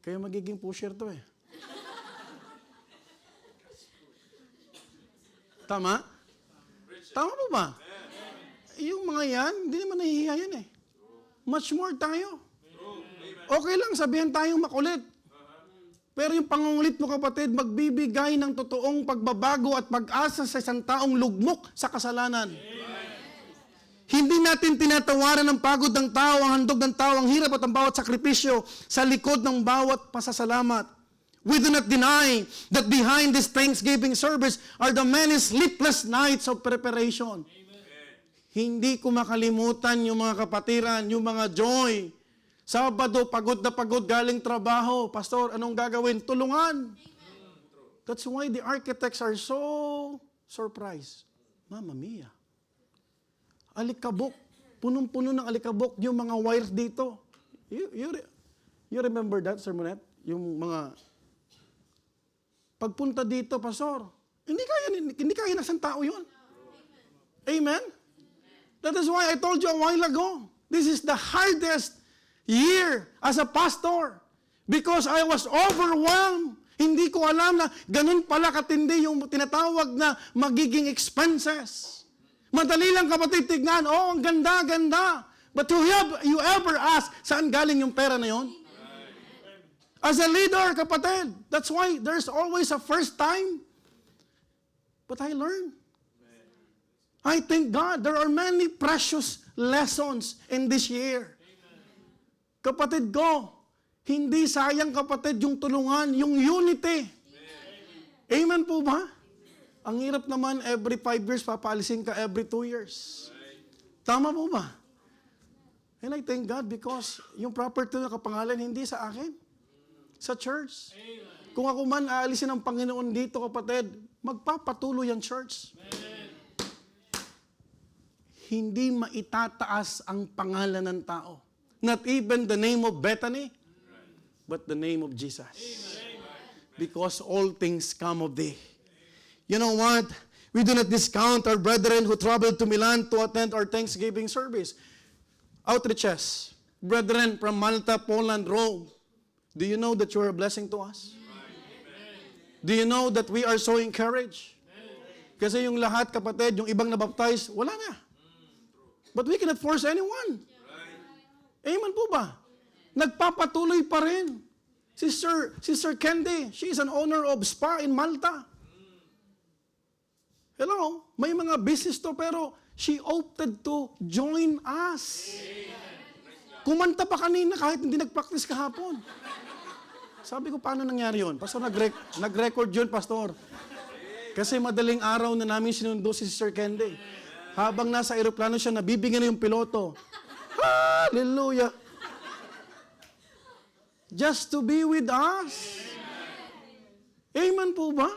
Kaya magiging pusher to eh. Tama? Tama po ba? Yung mga yan, hindi naman nahihiya yan eh. Much more tayo. Okay lang, sabihan tayong makulit. Pero yung pangungulit mo kapatid, magbibigay ng totoong pagbabago at pag-asa sa isang taong lugmok sa kasalanan. Hindi natin tinatawaran ang pagod ng tao, ang handog ng tao, ang hirap at ang bawat sakripisyo sa likod ng bawat pasasalamat. We do not deny that behind this Thanksgiving service are the many sleepless nights of preparation. Amen. Hindi ko makalimutan yung mga kapatiran, yung mga joy. Sabado, pagod na pagod, galing trabaho. Pastor, anong gagawin? Tulungan. Amen. That's why the architects are so surprised. Mamma mia. Alikabok. Punong-puno ng alikabok yung mga wires dito. You remember that, Sir Monet? Yung mga pagpunta dito, Pastor, hindi kaya ng isang tao yun. Amen? That is why I told you a while ago, this is the hardest year as a pastor because I was overwhelmed. Hindi ko alam na ganun pala katindi yung tinatawag na magiging expenses. Madali lang kapatid, tignan, ang ganda. But you ever ask, saan galing yung pera na yun? As a leader, kapatid, that's why there's always a first time. But I learned. I thank God, there are many precious lessons in this year. Kapatid ko, hindi sayang kapatid yung tulungan, yung unity. Amen po ba? Ang hirap naman, every 5 years, papaalisin ka every 2 years. Tama po ba? And I thank God because yung property na kapangalan hindi sa akin. Sa church. Kung ako man aalisin ng Panginoon dito, kapatid, magpapatuloy ang church. Hindi maitataas ang pangalan ng tao. Not even the name of Bethany, but the name of Jesus. Because all things come of thee. You know what? We do not discount our brethren who traveled to Milan to attend our Thanksgiving service. Outreaches, brethren from Malta, Poland, Rome. Do you know that you are a blessing to us? Do you know that we are so encouraged? Kasi yung lahat, kapatid, yung ibang nabaptize, wala na. But we cannot force anyone. Amen po ba? Nagpapatuloy pa rin. Sister Candy, she is an owner of spa in Malta. Hello, may mga business to pero she opted to join us. Kumanta pa kanina kahit hindi nag-practice kahapon. Sabi ko, paano nangyari yun? Pastor, nag-record yun, Pastor. Kasi madaling araw na namin sinundo si Sister Candy. Habang nasa aeroplano siya, nabibigyan na yung piloto. Hallelujah! Just to be with us. Amen po ba?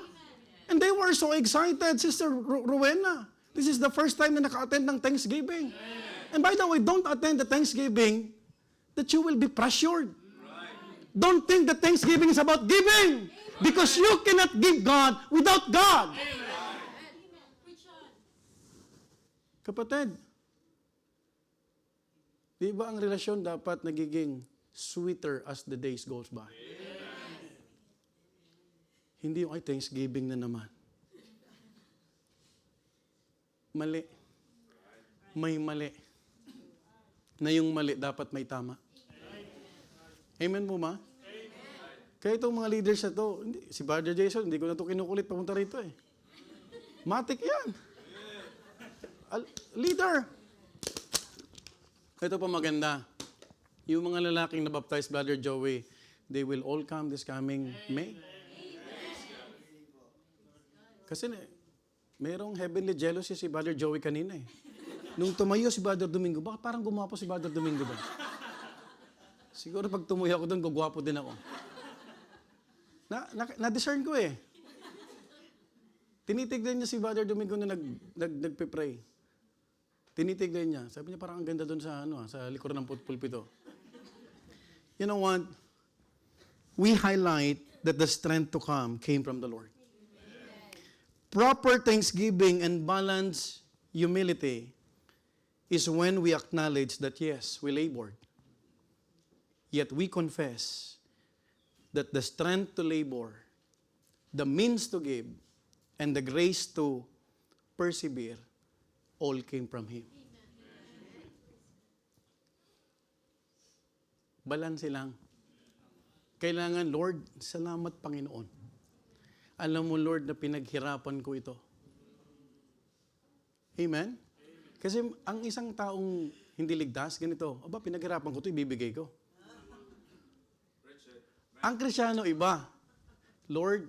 And they were so excited, Sister Rowena. This is the first time na naka-attend ng Thanksgiving. And by the way, don't attend the Thanksgiving that you will be pressured. Don't think that Thanksgiving is about giving. Because you cannot give God without God. Kapatid, di ba ang relasyon dapat nagiging sweeter as the days goes by? Hindi yung, ay, Thanksgiving na naman. Mali. May mali. Na yung mali dapat may tama. Amen po ma? Kaya itong mga leaders na to, si Brother Jason, hindi ko na ito kinukulit papunta rito eh. Matik yan. Leader. Ito pa maganda. Yung mga lalaking nabaptize, Brother Joey, they will all come this coming May. Kasi merong heavenly jealousy si Brother Joey kanina eh. Nung tumayo si Brother Domingo, baka parang gumapo si Brother Domingo ba? Siguro pag tumuyo ako doon, gugwapo din ako. Na-discern ko eh. Tinitignan niya si Brother Domingo na nagpe-pray. Tinitignan niya. Sabi niya parang ang ganda doon sa likuran ng pulpito. You know what? We highlight that the strength to come came from the Lord. Proper thanksgiving and balanced humility is when we acknowledge that yes, we labored. Yet we confess that the strength to labor, the means to give, and the grace to persevere all came from Him. Balanse lang. Kailangan, Lord, salamat Panginoon. Alam mo, Lord, na pinaghirapan ko ito. Amen? Kasi ang isang taong hindi ligtas, ganito, aba, pinaghirapan ko ito, ibibigay ko. Ang Kristiyano, iba. Lord,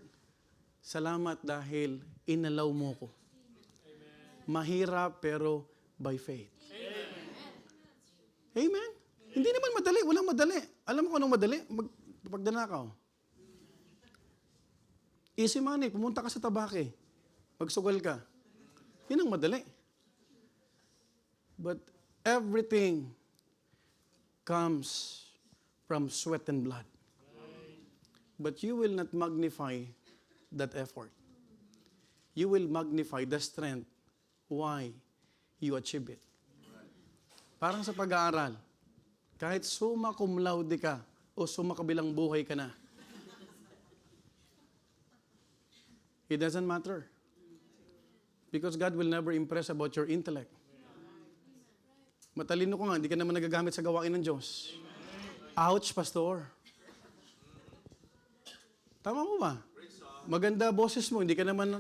salamat dahil inalaw mo ko. Mahirap pero by faith. Amen? Hindi naman madali, walang madali. Alam mo kung anong madali? Pagdanakaw. Easy money, pumunta ka sa Tabake. Magsugal ka. Yun ang madali. But everything comes from sweat and blood. But you will not magnify that effort. You will magnify the strength why you achieve it. Parang sa pag-aaral, kahit summa cum laude ka o summa kabilang buhay ka na, it doesn't matter. Because God will never impress about your intellect. Matalino ko nga, hindi ka naman nagagamit sa gawain ng Diyos. Ouch, Pastor. Tama mo ba? Maganda boses mo, hindi ka naman,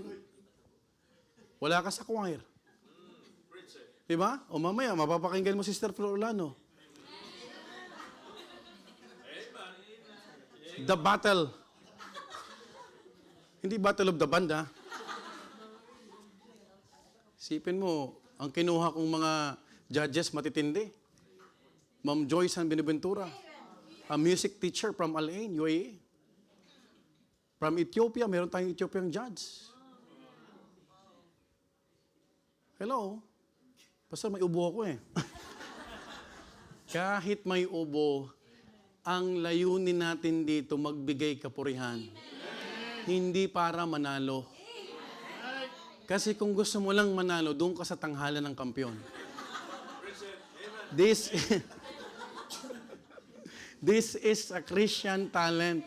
wala ka sa choir. Diba? O mamaya, mapapakinggan mo Sister Florlano. The battle. Hindi battle of the band, ha? Sipin mo, ang kinuha kong mga judges matitindi. Ma'am Joyce San Benaventura, a music teacher from Al Ain, UAE. From Ethiopia, meron tayong Ethiopian judge. Hello? Pastor, may ubo ako eh. Kahit may ubo, ang layunin natin dito, magbigay kapurihan. Hindi para manalo. Kasi kung gusto mo lang manalo, doon ka sa tanghalan ng kampiyon. This is a Christian talent.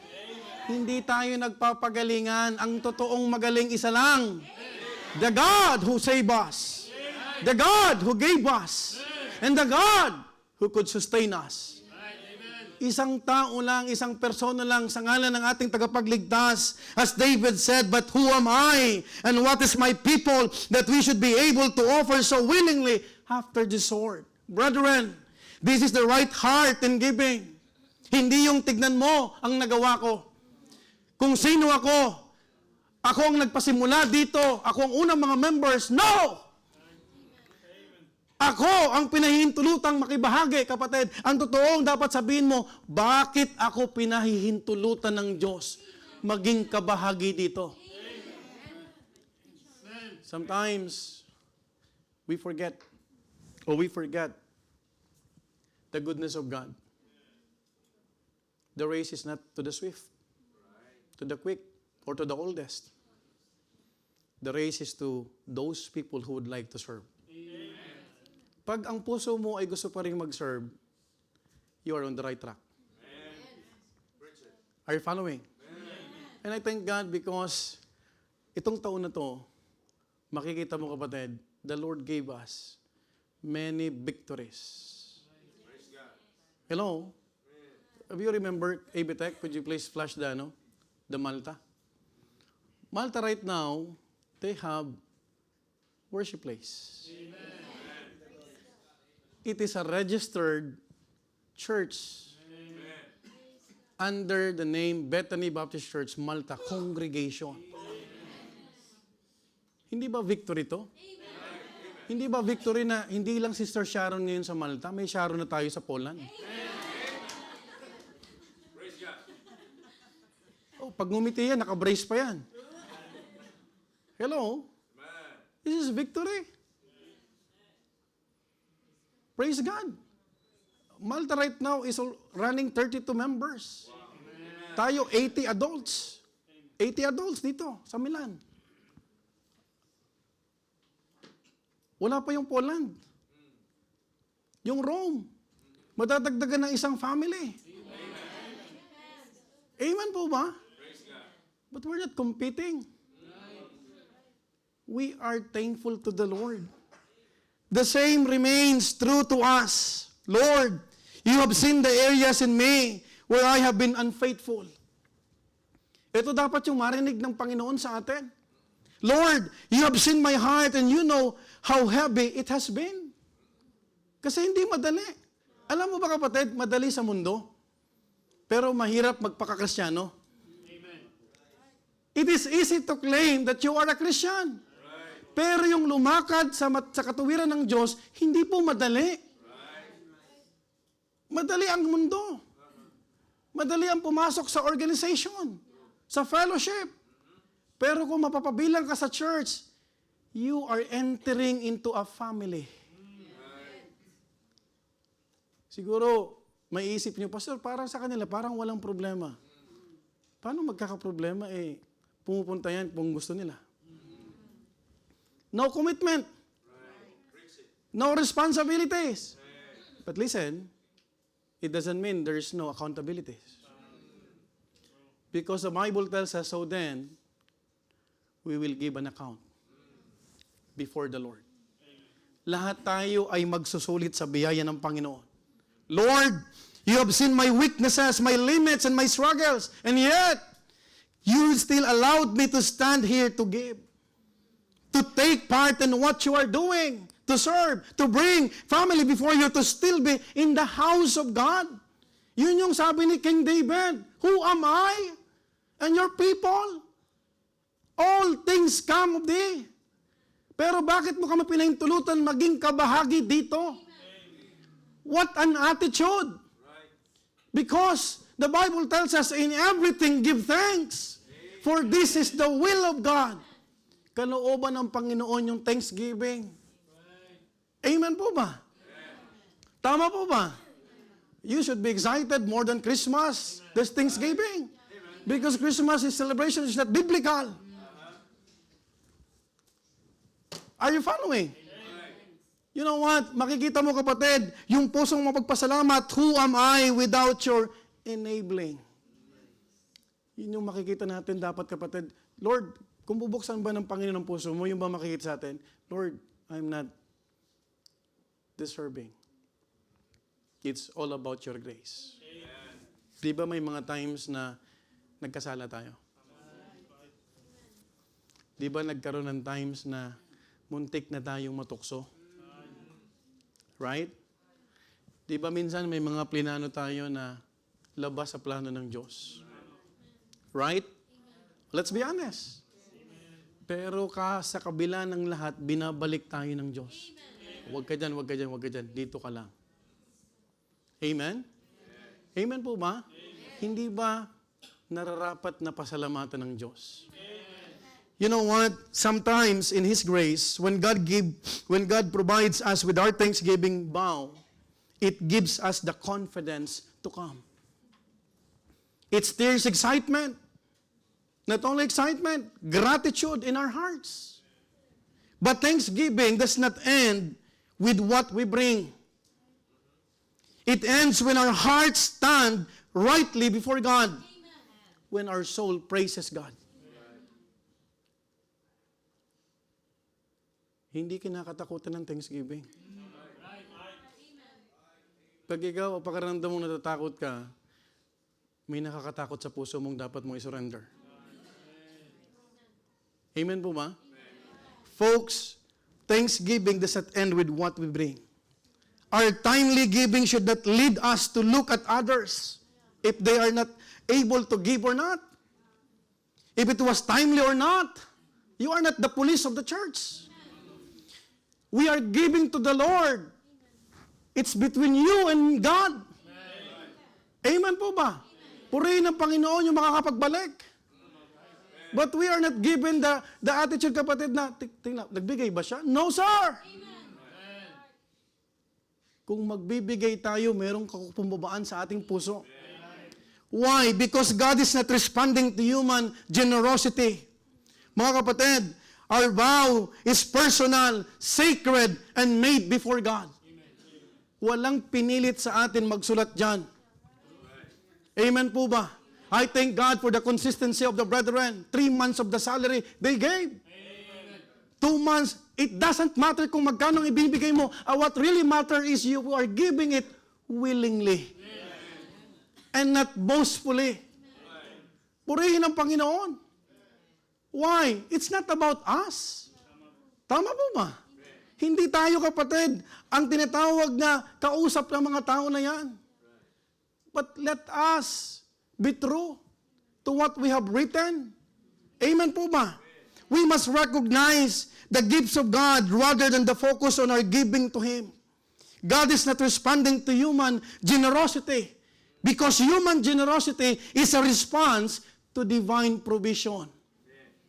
Hindi tayo nagpapagalingan. Ang totoong magaling isa lang. The God who saved us. The God who gave us. And the God who could sustain us. Isang tao lang, isang persona lang sa ngalan ng ating tagapagligtas. As David said, but who am I? And what is my people that we should be able to offer so willingly after the sword? Brethren, this is the right heart in giving. Hindi yung tignan mo ang nagawa ko. Kung sino ako ang nagpasimula dito, ako ang unang mga members. No! Ako ang pinahihintulutang makibahagi, kapatid. Ang totoong dapat sabihin mo, bakit ako pinahihintulutan ng Diyos maging kabahagi dito? Sometimes, we forget the goodness of God. The race is not to the swift, to the quick, or to the oldest. The race is to those people who would like to serve. Pag ang puso mo ay gusto pa rin mag-serve, you are on the right track. Are you following? And I thank God because itong taon na to, makikita mo kapatid, the Lord gave us many victories. Hello? Have you remember ABTech? Could you please flash the Malta? Malta right now, they have worship place. Amen. It is a registered church. Amen. Under the name Bethany Baptist Church, Malta Congregation. Amen. Hindi ba victory to? Amen. Hindi ba victory na hindi lang Sister Sharon ngayon sa Malta, may Sharon na tayo sa Poland? Oh, pag ngumiti yan, naka-brace pa yan. Hello? This is victory. Praise God. Malta right now is running 32 members. Tayo 80 adults. 80 adults dito sa Milan. Wala pa yung Poland. Yung Rome. Madadagdagan ng isang family. Amen po ba? But we're not competing. We are thankful to the Lord. The same remains true to us. Lord, you have seen the areas in me where I have been unfaithful. Ito dapat yung marinig ng Panginoon sa atin. Lord, you have seen my heart and you know how heavy it has been. Kasi hindi madali. Alam mo ba kapatid, madali sa mundo, pero mahirap magpaka-Kristyano. It is easy to claim that you are a Christian. Pero yung lumakad sa katuwiran ng Diyos, hindi po madali. Madali ang mundo. Madali ang pumasok sa organization, sa fellowship. Pero kung mapapabilang ka sa church, you are entering into a family. Siguro, may isip niyo, Pastor, parang sa kanila, parang walang problema. Paano magkakaproblema? Pumupunta yan kung gusto nila. No commitment. No responsibilities. But listen, it doesn't mean there is no accountability. Because the Bible tells us, so then, we will give an account before the Lord. Lahat tayo ay magsusulit sa biyaya ng Panginoon. Lord, you have seen my weaknesses, my limits, and my struggles, and yet, you still allowed me to stand here to give. To take part in what you are doing, to serve, to bring family before you, to still be in the house of God. Yun yung sabi ni King David, who am I and your people? All things come of thee. Pero bakit mo kami pinahintulutan maging kabahagi dito? What an attitude! Because the Bible tells us, in everything give thanks. For this is the will of God. Kalooban ng Panginoon yung thanksgiving. Amen po ba? Tama po ba? You should be excited more than Christmas. There's Thanksgiving. Because Christmas is celebration, is not biblical. Are you following? You know what? Makikita mo kapatid, yung pusong mapagpasalamat, who am I without your enabling? Yun yung makikita natin dapat kapatid. Lord, kung bubuksan ba ng Panginoon ang puso mo, yung ba makikita sa atin? Lord, I'm not deserving. It's all about your grace. Di ba may mga times na nagkasala tayo? Di ba nagkaroon ng times na muntik na tayong matukso? Right? Di ba minsan may mga plinano tayo na labas sa plano ng Diyos? Right? Let's be honest. Pero sa kabila ng lahat, binabalik tayo ng Diyos. Huwag ka dyan, huwag ka dyan, huwag ka dyan. Dito ka lang. Amen? Amen po ba? Hindi ba nararapat na pasalamatan ng Diyos? You know what? Sometimes in His grace, when God provides us with our thanksgiving vow, it gives us the confidence to come. It stirs excitement. Not only excitement, gratitude in our hearts. But thanksgiving does not end with what we bring. It ends when our hearts stand rightly before God. When our soul praises God. Hindi kinakatakutan ng thanksgiving. Pag ikaw o pakaramdam mong natatakot ka, may nakakatakot sa puso mong dapat mong isurrender. Amen po ba? Folks, thanksgiving does not end with what we bring. Our timely giving should not lead us to look at others if they are not able to give or not. If it was timely or not. You are not the police of the church. We are giving to the Lord. It's between you and God. Amen po ba? Purihin ng Panginoon yung makakapagbalik. But we are not given the attitude, kapatid, na, tingnan, nagbigay ba siya? No, sir! Kung magbibigay tayo, merong pumabaan sa ating puso. Why? Because God is not responding to human generosity. Mga kapatid, our vow is personal, sacred, and made before God. Walang pinilit sa atin magsulat dyan. Amen po ba? I thank God for the consistency of the brethren. 3 months of the salary, they gave. 2 months, it doesn't matter kung magkano ibibigay mo. What really matters is you are giving it willingly. And not boastfully. Purihin ang Panginoon. Why? It's not about us. Tama po ba? Hindi tayo, kapatid, ang tinatawag na kausap ng mga tao na yan. But let us be true to what we have written. Amen po ba? We must recognize the gifts of God rather than the focus on our giving to Him. God is not responding to human generosity because human generosity is a response to divine provision.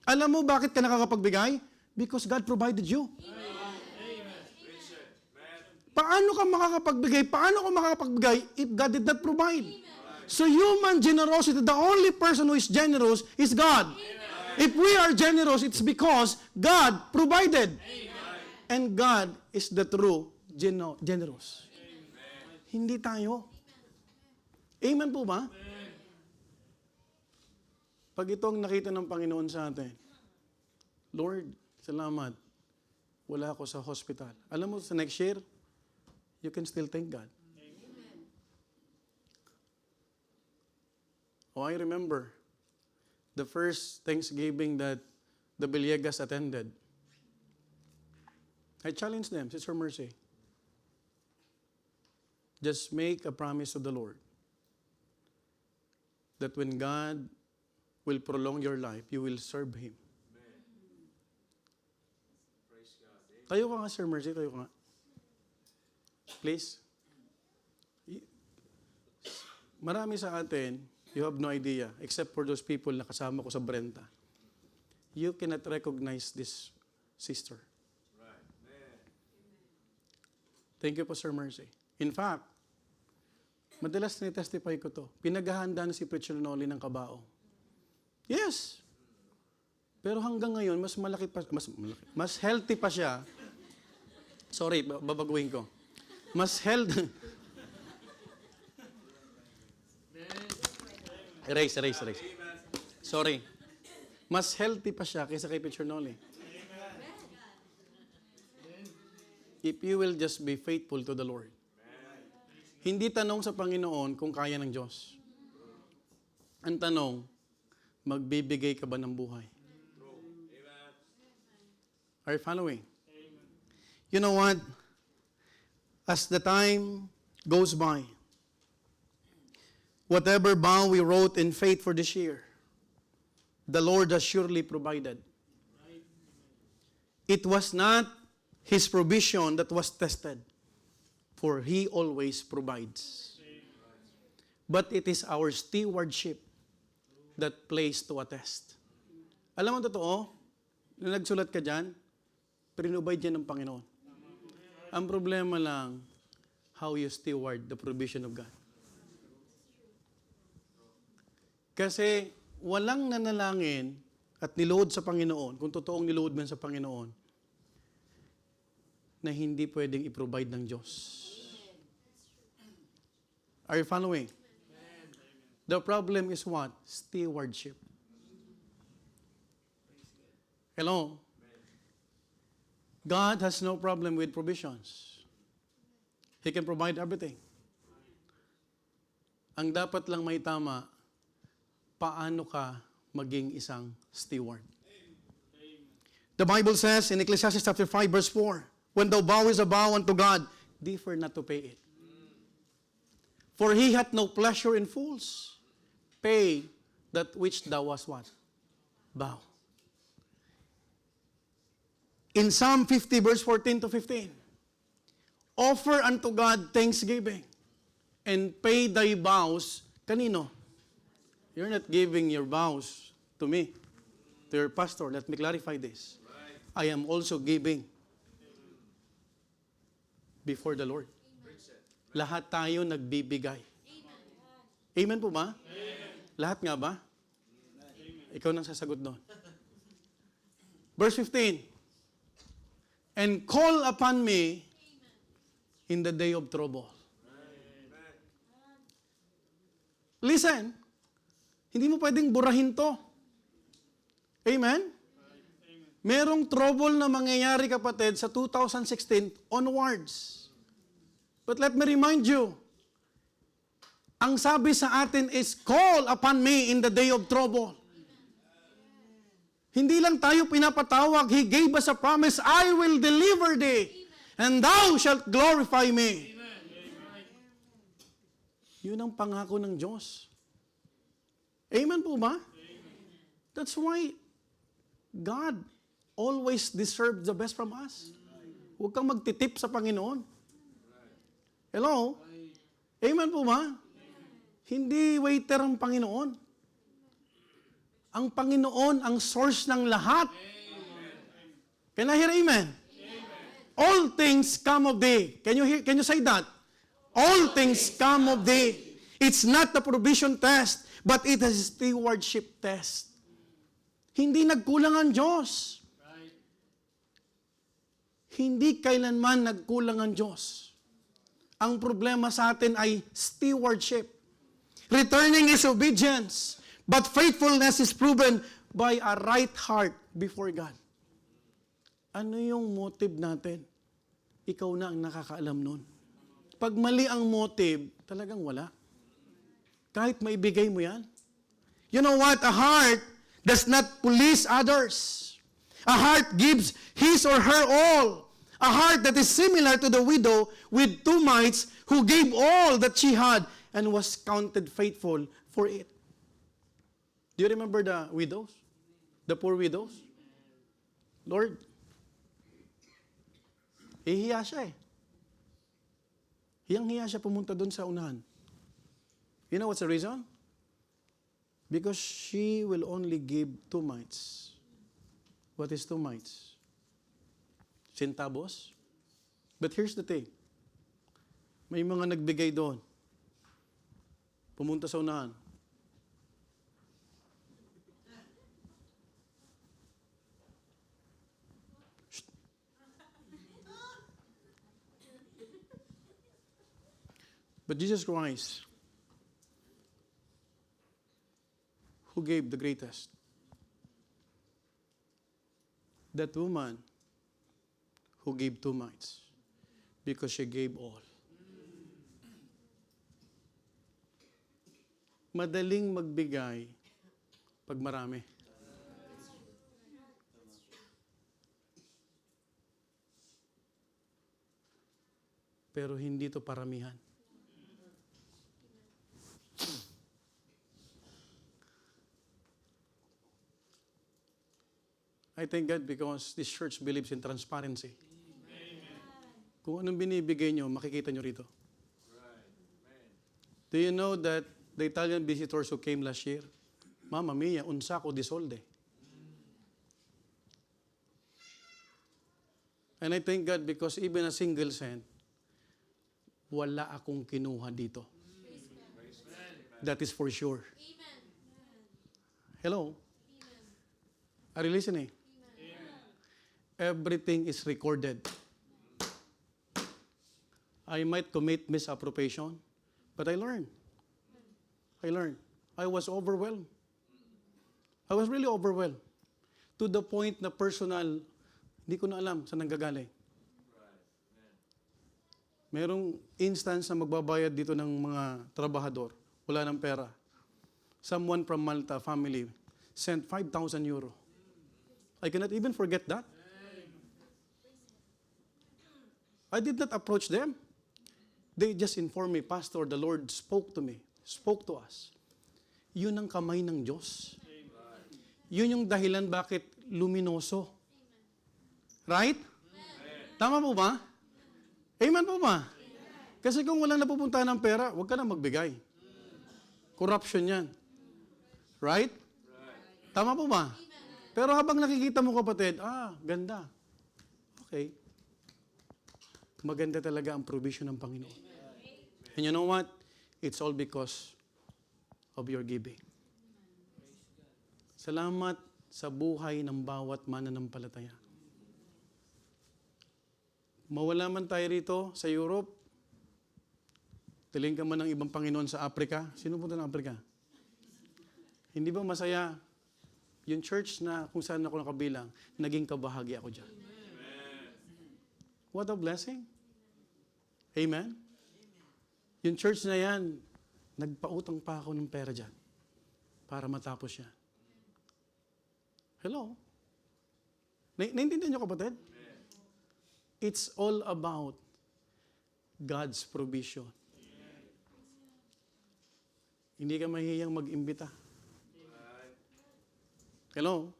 Alam mo bakit ka nakakapagbigay? Because God provided you. Paano ka makakapagbigay? Paano ka makakapagbigay if God did not provide? So human generosity, the only person who is generous is God. If we are generous, it's because God provided. And God is the true generous. Hindi tayo. Amen po ba? Pag ito ang nakita ng Panginoon sa atin, Lord, salamat, wala ako sa hospital. Alam mo, sa next year, you can still thank God. Oh, I remember the first Thanksgiving that the Villegas attended. I challenged them, Sister Mercy, just make a promise to the Lord that when God will prolong your life, you will serve Him. Tayo ka nga, Sir Mercy, tayo ka nga. Please. marami sa atin, you have no idea, except for those people na kasama ko sa Brenta. You cannot recognize this sister. Thank you po, Sir Mercy. In fact, madalas ni-testify ko to. Pinaghahanda na si Preacher Noli ng kabao. Yes. Pero hanggang ngayon, mas healthy pa siya. Sorry, babaguhin ko. Mas healthy. Erase. Sorry. Mas healthy pa siya kaysa kay Preacher Noli. If you will just be faithful to the Lord. Hindi tanong sa Panginoon kung kaya ng Diyos. Ang tanong, magbibigay ka ba ng buhay? Are you following? You know what? As the time goes by, whatever vow we wrote in faith for this year, the Lord has surely provided. It was not His provision that was tested, for He always provides. But it is our stewardship that plays to a test. Alam mo totoo, nung nagsulat ka dyan, prinubide yan ng Panginoon. Ang problema lang, how you steward the provision of God. Kasi walang nanalangin at nilood sa Panginoon, kung totoong nilood man sa Panginoon, na hindi pwedeng i-provide ng Diyos. Are you following? The problem is what? Stewardship. Hello? God has no problem with provisions. He can provide everything. Ang dapat lang may tama, paano ka maging isang steward. The Bible says in Ecclesiastes chapter 5 verse 4, when thou vowest a vow unto God, defer not to pay it. For He hath no pleasure in fools. Pay that which thou hast what? Vow. In Psalm 50 verse 14 to 15, offer unto God thanksgiving and pay thy vows. Kanino? You're not giving your vows to me, to your pastor. Let me clarify this. I am also giving before the Lord. Lahat tayo nagbibigay. Amen po ba? Lahat nga ba? Ikaw nang sasagot doon. Verse 15. And call upon me in the day of trouble. Listen, hindi mo pwedeng burahin to. Amen? Merong trouble na mangyayari, kapatid, sa 2016 onwards. But let me remind you, ang sabi sa atin is, call upon me in the day of trouble. Hindi lang tayo pinapatawag. He gave us a promise, I will deliver thee, and thou shalt glorify me. Yun ang pangako ng Diyos. Amen po ba? That's why God always deserves the best from us. Huwag kang magtitip sa Panginoon. Hello? Amen po ba? Hindi waiter ang Panginoon. Ang Panginoon ang source ng lahat. Can I hear amen? All things come of thee. Can you say that? All things come of thee. It's not the provision test, but it is a stewardship test. Hindi nagkulang ang Diyos. Hindi kailanman nagkulang ang Diyos. Ang problema sa atin ay stewardship. Returning is obedience, but faithfulness is proven by a right heart before God. Ano yung motive natin? Ikaw na ang nakakaalam nun. Pag mali ang motive, talagang wala. Kahit maibigay mo yan. You know what? A heart does not police others. A heart gives his or her all. A heart that is similar to the widow with 2 mites who gave all that she had and was counted faithful for it. Do you remember the widows? The poor widows? Lord, hiya siya eh. Hiyang-hiya siya pumunta doon sa unahan. You know what's the reason? Because she will only give 2 mites. What is 2 mites? Centavos? But here's the thing. May mga nagbigay doon. Pumunta sa unahan. Shh. But Jesus Christ, who gave the greatest? That woman who gave 2 mites because she gave all. Madaling magbigay pag marami. Pero hindi to paramihan. I thank God because this church believes in transparency. Kung anong binibigay nyo, makikita nyo rito. Do you know that the Italian visitors who came last year, Mamma mia, un sacco di soldi. And I thank God because even a single cent, wala akong kinuha dito. That is for sure. Hello? Are you listening? Everything is recorded. I might commit misappropriation, but I learned. I was overwhelmed. I was really overwhelmed. To the point na personal, hindi ko na alam saan nanggagaling. Merong instance na magbabayad dito ng mga trabahador. Wala ng pera. Someone from Malta family sent 5,000 euro. I cannot even forget that. I did not approach them. They just informed me, Pastor, the Lord spoke to me, spoke to us. Yun ang kamay ng Diyos. Yun yung dahilan bakit luminoso. Right? Tama po ba? Amen po ba? Kasi kung walang napupunta ng pera, huwag ka na magbigay. Corruption yan. Right? Tama po ba? Pero habang nakikita mo kapatid, ganda. Okay. Maganda talaga ang provision ng Panginoon. And you know what? It's all because of your giving. Salamat sa buhay ng bawat mananampalataya. Mawala man tayo rito sa Europe, tiling ka man ng ibang Panginoon sa Africa. Sino punta ng Africa? Hindi ba masaya yung church na kung saan ako nakabilang, naging kabahagi ako dyan? What a blessing. Amen? Yung church na yan, nagpautang pa ako ng pera dyan para matapos yan. Hello? Naintindihan niyo kapatid? It's all about God's provision. Hindi ka mahihiyang mag-imbita. Hello?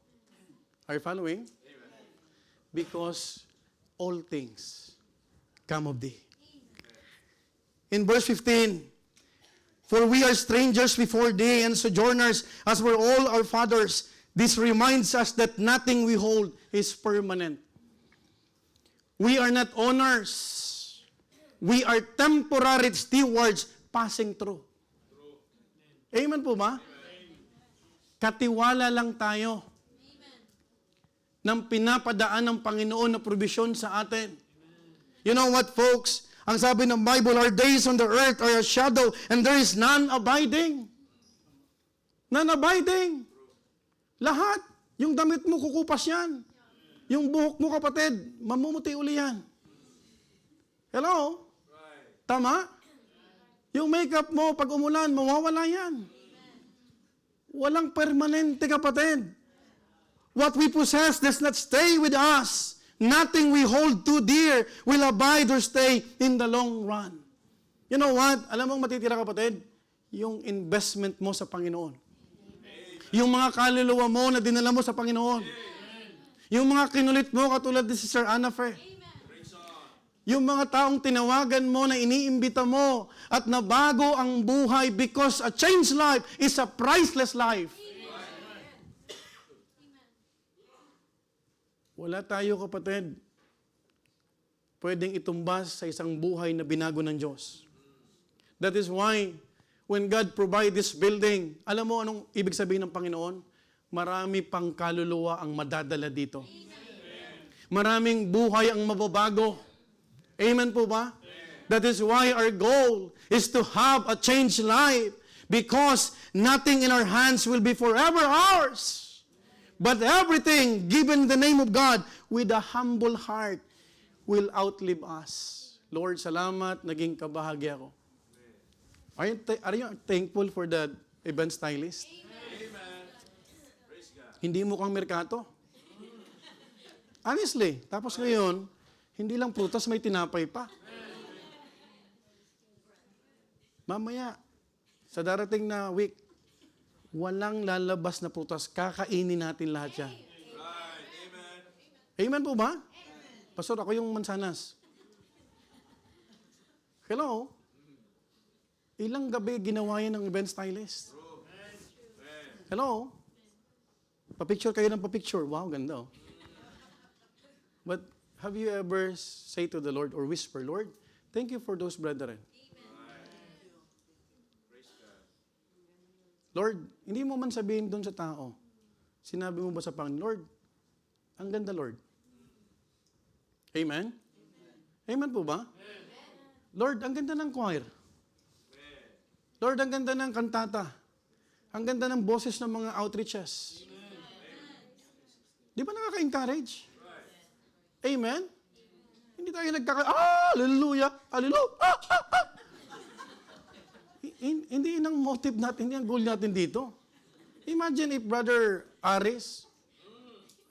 Are you following? Because all things come of thee. In verse 15, for we are strangers before thee and sojourners, as were all our fathers. This reminds us that nothing we hold is permanent. We are not owners. We are temporary stewards passing through. Amen po ba? Katiwala lang tayo ng pinapadaan ng Panginoon na provision sa atin. You know what, folks? Ang sabi ng Bible, our days on the earth are a shadow and there is none abiding. None abiding. Lahat. Yung damit mo, kukupas yan. Yung buhok mo, kapatid, mamumuti uli yan. Hello? Tama? Yung makeup mo, pag umulan, mawawala yan. Walang permanente, kapatid. What we possess does not stay with us. Nothing we hold too dear will abide or stay in the long run. You know what? Alam mong matitira, kapatid? Yung investment mo sa Panginoon. Yung mga kaluluwa mo na dinala mo sa Panginoon. Yung mga kinulit mo, katulad ni Sister Anna Fe. Yung mga taong tinawagan mo na iniimbita mo at nabago ang buhay because a changed life is a priceless life. Wala tayo, kapatid, pwedeng itumbas sa isang buhay na binago ng Diyos. That is why, when God provide this building, alam mo anong ibig sabihin ng Panginoon? Marami pang kaluluwa ang madadala dito. Maraming buhay ang mababago. Amen po ba? That is why our goal is to have a changed life, because nothing in our hands will be forever ours. But everything given in the name of God with a humble heart will outlive us. Lord, salamat, naging kabahagi ako. Are you thankful for the event stylist? Amen. Hindi mo kang merkato. Honestly, tapos ngayon, hindi lang prutas, may tinapay pa. Mamaya, sa darating na week, walang lalabas na prutas, kakainin natin lahat yan. Amen po ba? Pastor, ako yung mansanas. Hello? Ilang gabi ginawa yan ng event stylist? Hello? Pa-picture kayo ng pa-picture. Wow, ganda oh. But have you ever say to the Lord or whisper, Lord, thank you for those brethren. Lord, hindi mo man sabihin doon sa tao, sinabi mo ba sa Panginoon, Lord, ang ganda, Lord. Amen? Amen po ba? Lord, ang ganda ng choir. Lord, ang ganda ng kantata. Ang ganda ng boses ng mga outreaches. Di ba nakaka-encourage? Amen? Hindi tayo hallelujah, hallelujah, Hindi ang motive natin, hindi ang goal natin dito. Imagine if Brother Aris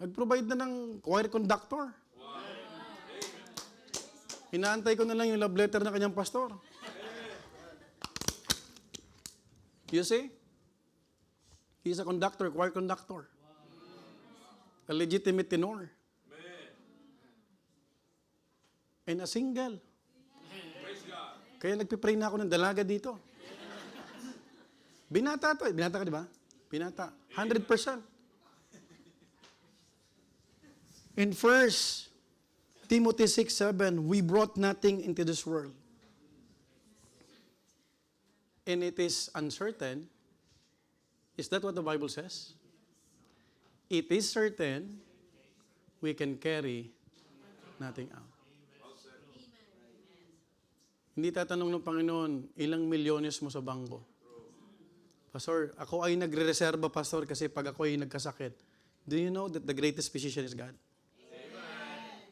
nag-provide na ng choir conductor. Inaantay ko na lang yung love letter ng kanyang pastor. You see? He's a conductor, choir conductor. A legitimate tenor. And a single. Kaya nagpipray na ako ng dalaga dito. Binata to. Binata ka, di ba? Binata. 100%. In 1 Timothy 6:7, we brought nothing into this world. And it is uncertain. Is that what the Bible says? It is certain we can carry nothing out. Hindi tatanong ng Panginoon, ilang milyones mo sa bangko? Pastor, ako ay nagre-reserba, Pastor, kasi pag ako ay nagkasakit. Do you know that the greatest physician is God? Amen.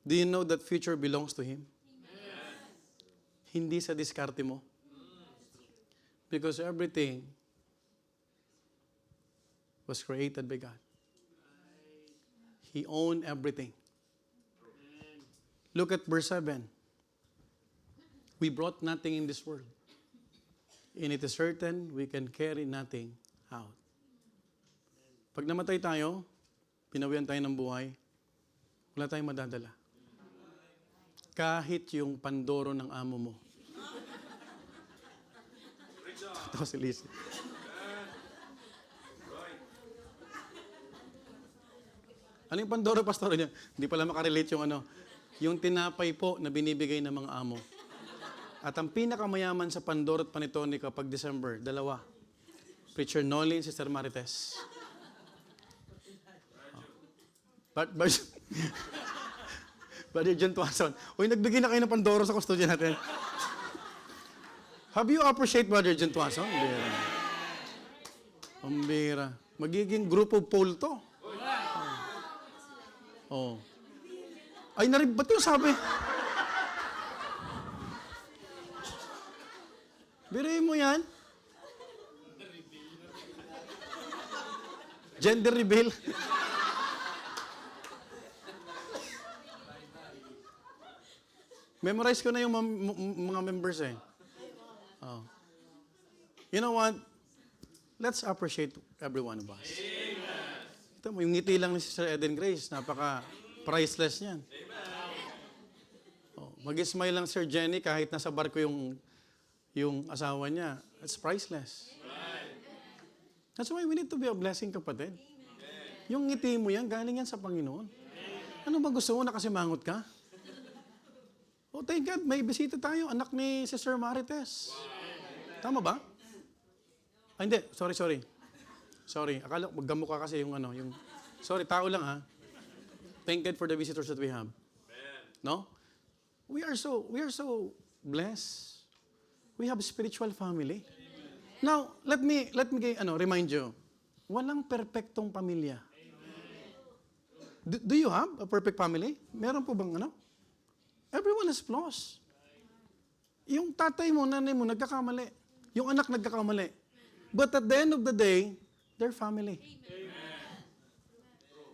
Do you know that future belongs to Him? Amen. Hindi sa diskarte mo. Because everything was created by God. He owned everything. Look at verse 7. We brought nothing in this world. And it is certain we can carry nothing out. Pag namatay tayo, pinawian tayo ng buhay, wala tayong madadala. Kahit yung pandoro ng amo mo. Ito si Liz. Ano yung pandoro, pastor niya? Hindi pala makarelate yung yung tinapay po na binibigay ng mga amo. At ang pinakamayaman sa Pandora at Panetone kapag December, dalawa. Preacher Nolin, Sister Marites. Brother John Tuason. Uy, nagbigay na kayo ng Pandora sa kustodya natin. Have you appreciate Brother John Tuason? Pambira. Magiging group of poll to. Oh. Ay, ba't yung sabi? Birayin mo yan. Gender reveal. Memorize ko na yung mga members eh. Oh. You know what? Let's appreciate every one of us. Amen. Ito mo, yung ngiti lang ni Sister Eden Grace, napaka-priceless niyan. Amen. Mag-smile lang Sir Jenny kahit nasa barko yung asawa niya. It's priceless. That's why we need to be a blessing, kapatid. Yung ngiti mo yan, galing yan sa Panginoon. Ano ba gusto mo? Nakasimangot ka? Oh, thank God, may bisita tayo. Anak ni Sister Marites. Tama ba? Ah, hindi. Sorry. Akala ko magkamukha kasi yung yung... Sorry, tao lang ha. Thank God for the visitors that we have. No? We are so blessed. We have a spiritual family. Now, let me remind you. Walang perpektong pamilya. Do you have a perfect family? Meron po bang Everyone has flaws. Yung tatay mo, nanay mo, nagkakamali. Yung anak nagkakamali. But at the end of the day, they're family.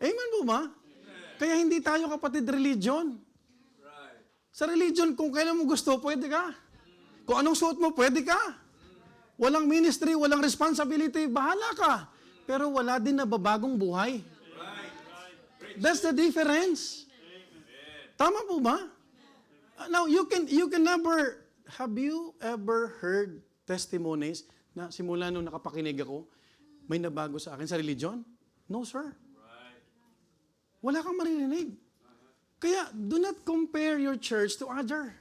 Amen po ba? Kaya hindi tayo kapatid religion. Sa religion, kung kailan mo gusto, pwede ka. Kung anong suot mo, pwede ka. Walang ministry, walang responsibility, bahala ka. Pero wala din na babagong buhay. That's the difference. Tama po ba? Now, you can never, have you ever heard testimonies na simula nung nakapakinig ako, may nabago sa akin sa religion? No, sir. Wala kang maririnig. Kaya, do not compare your church to other.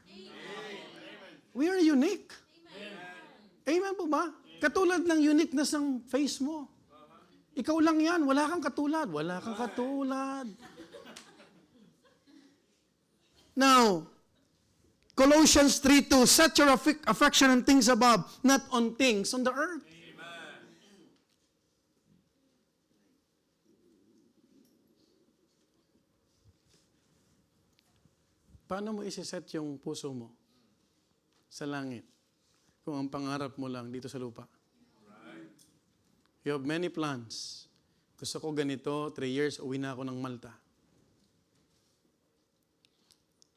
We are unique. Amen po ba? Katulad ng uniqueness ng face mo. Ikaw lang yan, wala kang katulad. Wala kang katulad. Now, Colossians 3:2, set your affection on things above, not on things on the earth. Amen. Paano mo isi-set yung puso mo sa langit kung ang pangarap mo lang dito sa lupa? You have many plans. Gusto ko ganito, 3 years, uwi na ako ng Malta.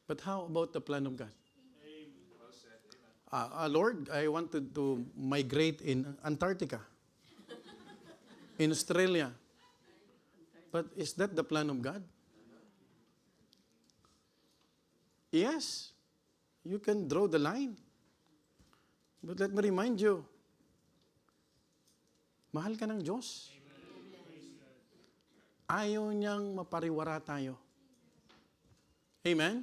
But how about the plan of God? Lord, I wanted to migrate in Antarctica, in Australia. But is that the plan of God? Yes, you can draw the line. But let me remind you, mahal ka ng Diyos. Ayaw niyang mapariwara tayo. Amen?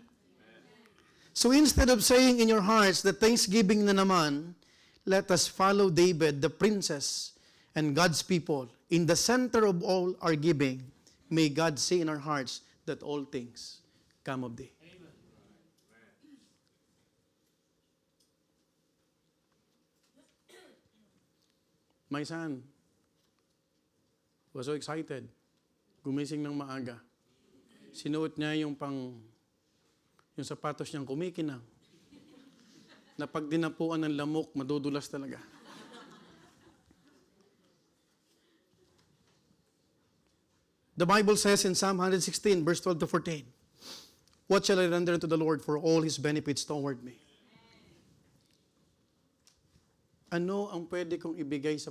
So instead of saying in your hearts the thanksgiving na naman, let us follow David, the princess, and God's people. In the center of all our giving, may God say in our hearts that all things come of thee. My son was so excited. Gumising ng maaga. Sinuot niya yung sapatos niyang kumikinang. Na pag dinapuan ng lamok, madudulas talaga. The Bible says in Psalm 116, verse 12 to 14, what shall I render unto the Lord for all His benefits toward me? Ano ang pwede kong ibigay sa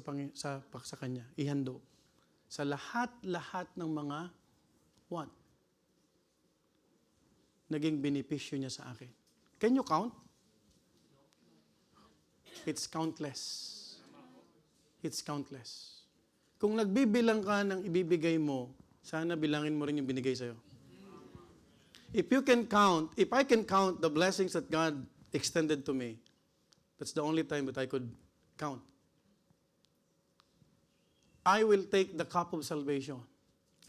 Kanya? Ihando. Sa lahat-lahat ng mga what? Naging benepisyo niya sa akin. Can you count? It's countless. It's countless. Kung nagbibilang ka ng ibibigay mo, sana bilangin mo rin yung binigay sa'yo. If I can count the blessings that God extended to me, that's the only time that I could count. I will take the cup of salvation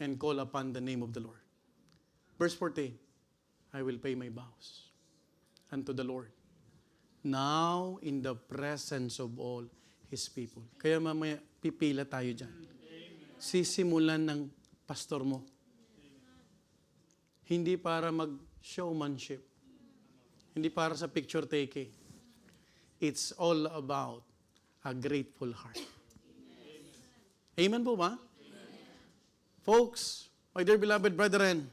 and call upon the name of the Lord. Verse 14, I will pay my vows unto the Lord. Now, in the presence of all His people. Kaya mamaya, pipila tayo dyan. Sisimulan ng pastor mo. Hindi para mag-showmanship. Hindi para sa picture taking. It's all about a grateful heart. Amen po ba? Folks, my dear beloved brethren,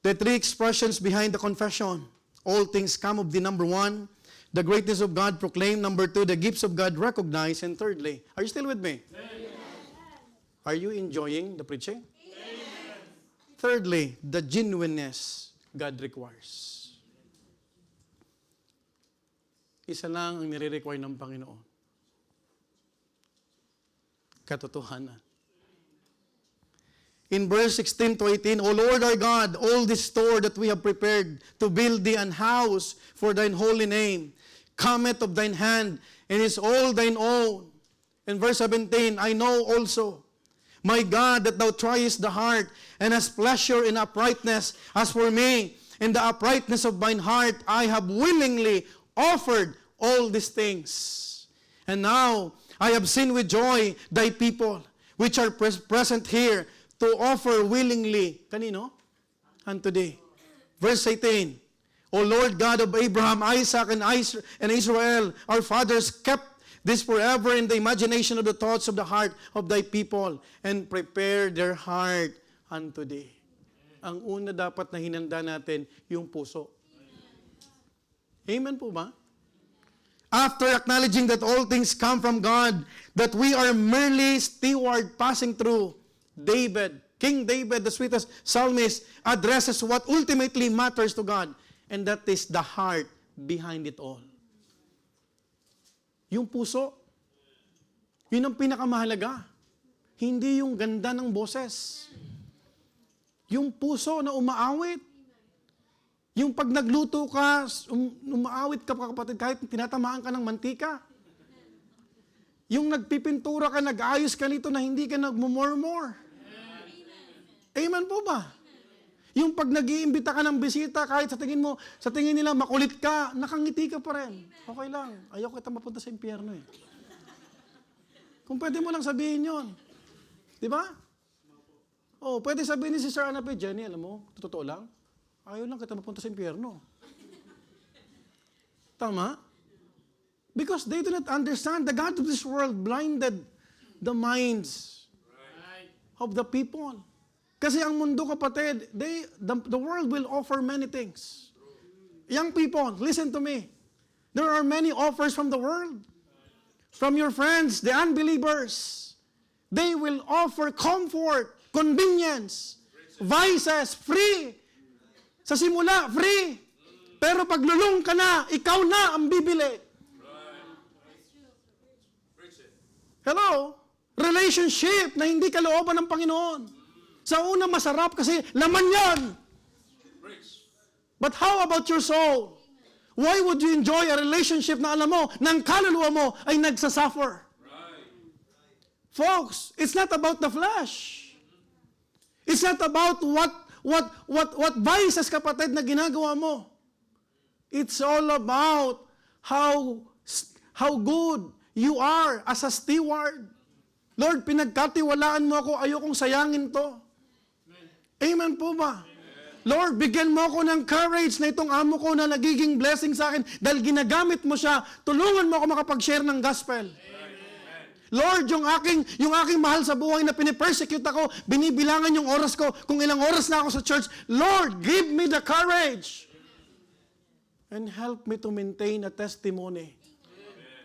the 3 expressions behind the confession. All things come of the number 1, the greatness of God proclaimed. Number 2, the gifts of God recognized. And thirdly, are you still with me? Amen. Are you enjoying the preaching? Amen. Thirdly, the genuineness God requires. Isa lang ang nire-require ng Panginoon. Katotohanan. In verse 16 to 18, O Lord our God, all this store that we have prepared to build thee an house for thine holy name, cometh of thine hand, and is all thine own. In verse 17, I know also, my God, that thou triest the heart, and hast pleasure in uprightness. As for me, in the uprightness of mine heart, I have willingly offered all these things. And now, I have seen with joy thy people, which are present here, to offer willingly, kanino? Unto thee. Verse 18, O Lord God of Abraham, Isaac, and Israel, our fathers kept this forever in the imagination of the thoughts of the heart of thy people, and prepare their heart unto thee. Ang una dapat na hinanda natin, yung puso. Amen po ba? After acknowledging that all things come from God, that we are merely steward passing through, King David, the sweetest psalmist, addresses what ultimately matters to God, and that is the heart behind it all. Yung puso, yun ang pinakamahalaga. Hindi yung ganda ng boses. Yung puso na umaawit. Yung pag nagluto ka, umaawit ka pa kapatid, kahit tinatamaan ka ng mantika. Yung nagpipintura ka, nag-ayos ka nito na hindi ka nagmumurmur. Amen po ba? Yung pag nag-iimbita ka ng bisita, kahit sa tingin nila makulit ka, nakangiti ka pa rin. Okay lang. Ayaw kita mapunta sa impyerno eh. Kung pwede mo lang sabihin yon. Di ba? Oh, pwede sabihin ni Sister Ana P. Jenny, alam mo, totoo lang, ayaw lang kita mapunta sa impyerno. Tama? Because they do not understand the God of this world blinded the minds of the people. Kasi ang mundo, kapatid, the world will offer many things. Young people, listen to me. There are many offers from the world. From your friends, the unbelievers. They will offer comfort, convenience, vices, free. Sa simula, free. Pero pag lulong ka na, ikaw na ang bibili. Hello? Relationship na hindi kalooban ng Panginoon. Sa una, masarap kasi laman yan. But how about your soul? Why would you enjoy a relationship na alam mo, ng kaluluwa mo ay nagsasuffer? Folks, it's not about the flesh. It's not about what vices, kapatid, na ginagawa mo. It's all about how good you are as a steward. Lord, pinagkatiwalaan mo ako, ayokong sayangin to. Amen po ba? Lord, bigyan mo ako ng courage na itong amo ko na nagiging blessing sa akin dahil ginagamit mo siya, tulungan mo ako makapag-share ng gospel. Lord, yung aking mahal sa buhay na pinipersecute ako, binibilangan yung oras ko, kung ilang oras na ako sa church, Lord, give me the courage and help me to maintain a testimony.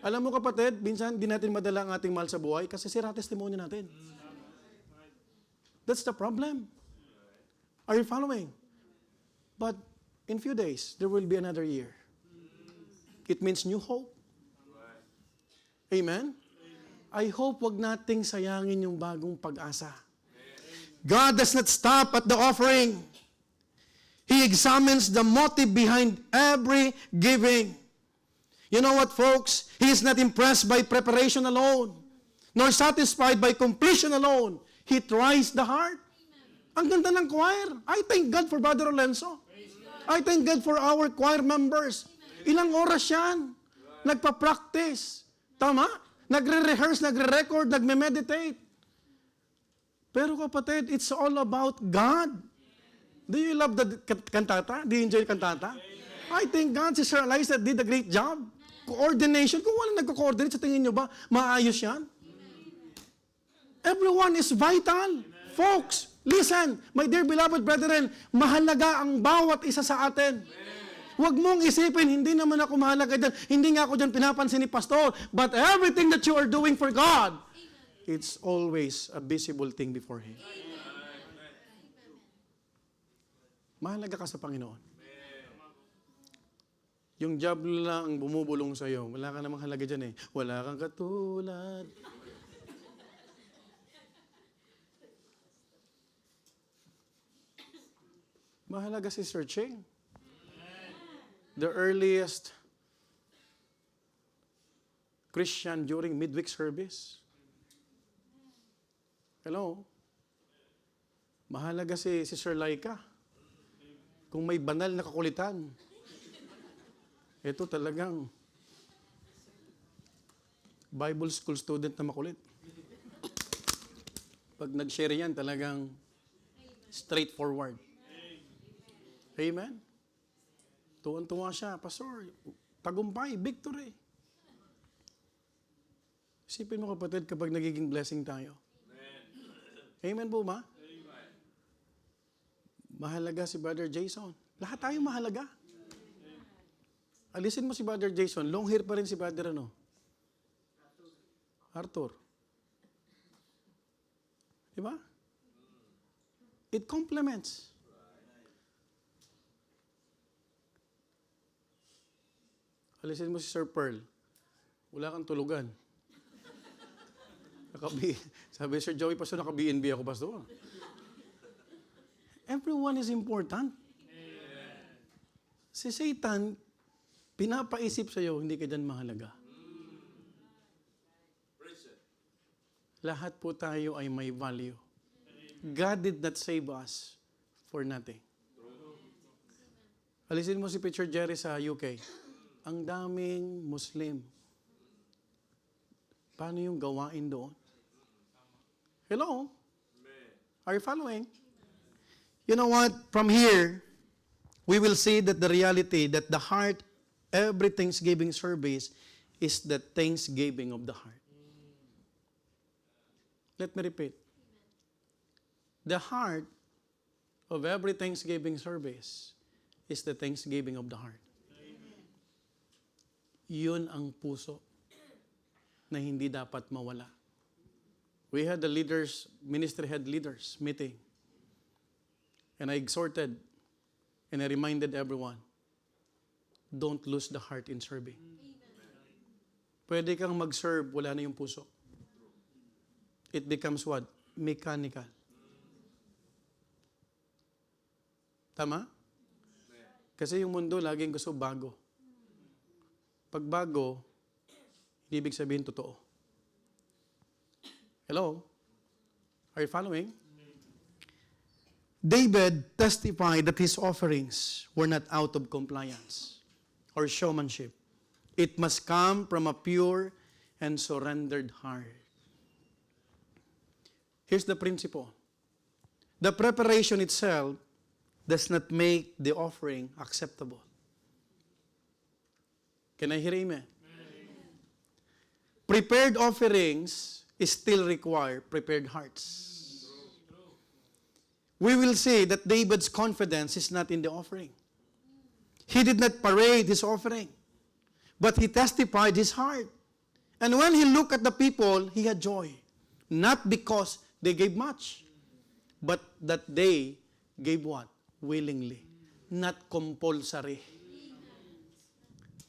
Alam mo kapatid, minsan di natin madala ang ating mahal sa buhay kasi sira testimony natin. That's the problem. Are you following? But in few days, there will be another year. It means new hope. Amen? I hope wag nating sayangin yung bagong pag-asa. God does not stop at the offering. He examines the motive behind every giving. You know what, folks? He is not impressed by preparation alone, nor satisfied by completion alone. He tries the heart. Ang ganda ng choir. I thank God for Brother Lorenzo. I thank God for our choir members. Ilang oras yan? Nagpa-practice. Tama? Nagre-rehearse, nagre-record, nagme-meditate. Pero kapatid, it's all about God. Do you love the kantata? Do you enjoy kantata? I think God, si Sir Eliza did a great job. Coordination. Kung walang nagko-coordinate, sa tingin nyo ba, maayos yan? Everyone is vital. Folks, listen, my dear beloved brethren, mahalaga ang bawat isa sa atin. Huwag mong isipin, hindi naman ako mahalaga dyan, hindi nga ako dyan pinapansin ni Pastor, but everything that you are doing for God, it's always a visible thing before Him. Mahalaga ka sa Panginoon. Yung job lang ang bumubulong sa'yo. Wala ka namang halaga dyan eh. Wala kang katulad. Mahalaga si searching. The earliest Christian during midweek service. Hello? Mahalaga si Sir Laika. Kung may banal na kakulitan, ito talagang Bible school student na makulit. Pag nag-share yan, talagang straightforward. Amen? Tuwan-tuwa siya, Pastor, tagumpay, victory. Isipin mo kapatid kapag nagiging blessing tayo. Amen po ba? Mahalaga si Brother Jason. Lahat tayo mahalaga. Alisin mo si Brother Jason, long hair pa rin si Brother Arthur. Diba? It complements. Alisin mo si Sir Pearl. Wala kang tulugan. Sabi Sir Joey, Pastor, naka-BNB ako, Pastor. Everyone is important. Si Satan, pinapaisip sa'yo, hindi ka dyan mahalaga. Lahat po tayo ay may value. God did not save us for nothing. Alisin mo si Picture Jerry sa UK. Ang daming Muslim. Paano yung gawain doon? Hello? Are you following? You know what? From here, we will see that the reality that the heart, every Thanksgiving service is the thanksgiving of the heart. Let me repeat. The heart of every Thanksgiving service is the thanksgiving of the heart. Yun ang puso na hindi dapat mawala. We had the leaders, ministry head leaders meeting. And I exhorted and I reminded everyone, don't lose the heart in serving. Pwede kang mag-serve, wala na yung puso. It becomes what? Mechanical. Tama? Kasi yung mundo laging gusto bago. Pag bago, hindi ibig sabihin totoo. Hello? Are you following? David testified that his offerings were not out of compliance or showmanship. It must come from a pure and surrendered heart. Here's the principle. The preparation itself does not make the offering acceptable. Can I hear amen? Prepared offerings still require prepared hearts. We will see that David's confidence is not in the offering. He did not parade his offering, but he testified his heart. And when he looked at the people, he had joy. Not because they gave much, but that they gave what? Willingly. Not compulsory.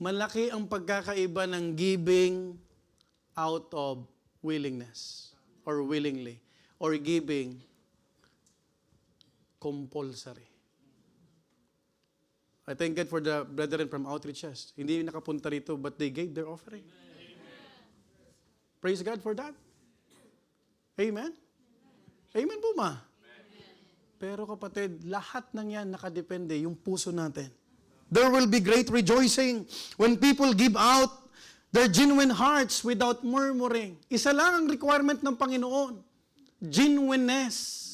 Malaki ang pagkakaiba ng giving out of willingness or willingly or giving compulsory. I thank God for the brethren from outreaches. Hindi nakapunta rito but they gave their offering. Praise God for that. Amen? Amen po ma? Pero kapatid, lahat ng yan nakadepende yung puso natin. There will be great rejoicing when people give out their genuine hearts without murmuring. Isa lang ang requirement ng Panginoon. Genuineness.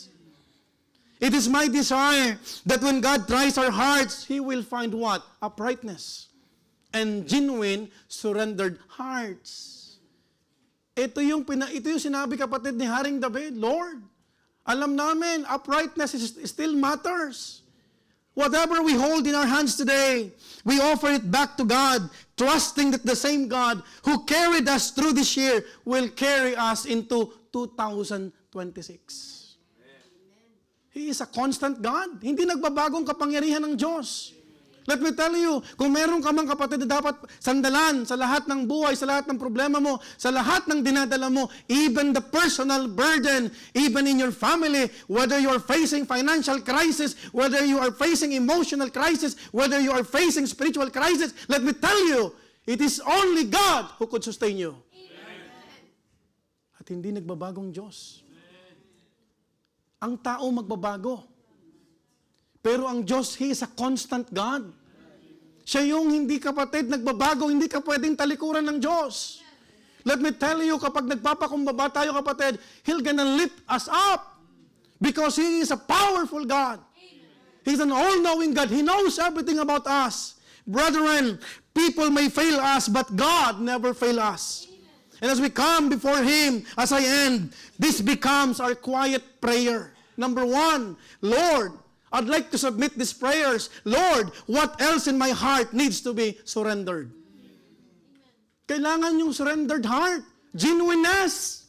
It is my desire that when God tries our hearts, He will find what? Uprightness. And genuine, surrendered hearts. Ito yung sinabi kapatid ni Haring David, Lord, alam namin, uprightness still matters. Whatever we hold in our hands today, we offer it back to God, trusting that the same God who carried us through this year will carry us into 2026. He is a constant God. Hindi nagbabagong kapangyarihan ng Diyos. Let me tell you, kung meron ka mang kapatid na dapat sandalan sa lahat ng buhay, sa lahat ng problema mo, sa lahat ng dinadala mo, even the personal burden, even in your family, whether you are facing financial crisis, whether you are facing emotional crisis, whether you are facing spiritual crisis, let me tell you, it is only God who could sustain you. Amen. At hindi nagbabagong Diyos. Ang tao magbabago. Pero ang Diyos, He is a constant God. Siya yung hindi kapatid, nagbabago, hindi ka pwedeng talikuran ng Diyos. Let me tell you, kapag nagpapakumbaba tayo kapatid, He'll gonna lift us up. Because He is a powerful God. He's an all-knowing God. He knows everything about us. Brethren, people may fail us, but God never fail us. And as we come before Him, as I end, this becomes our quiet prayer. Number 1, Lord, I'd like to submit these prayers. Lord, what else in my heart needs to be surrendered? Kailangan yung surrendered heart. Genuineness.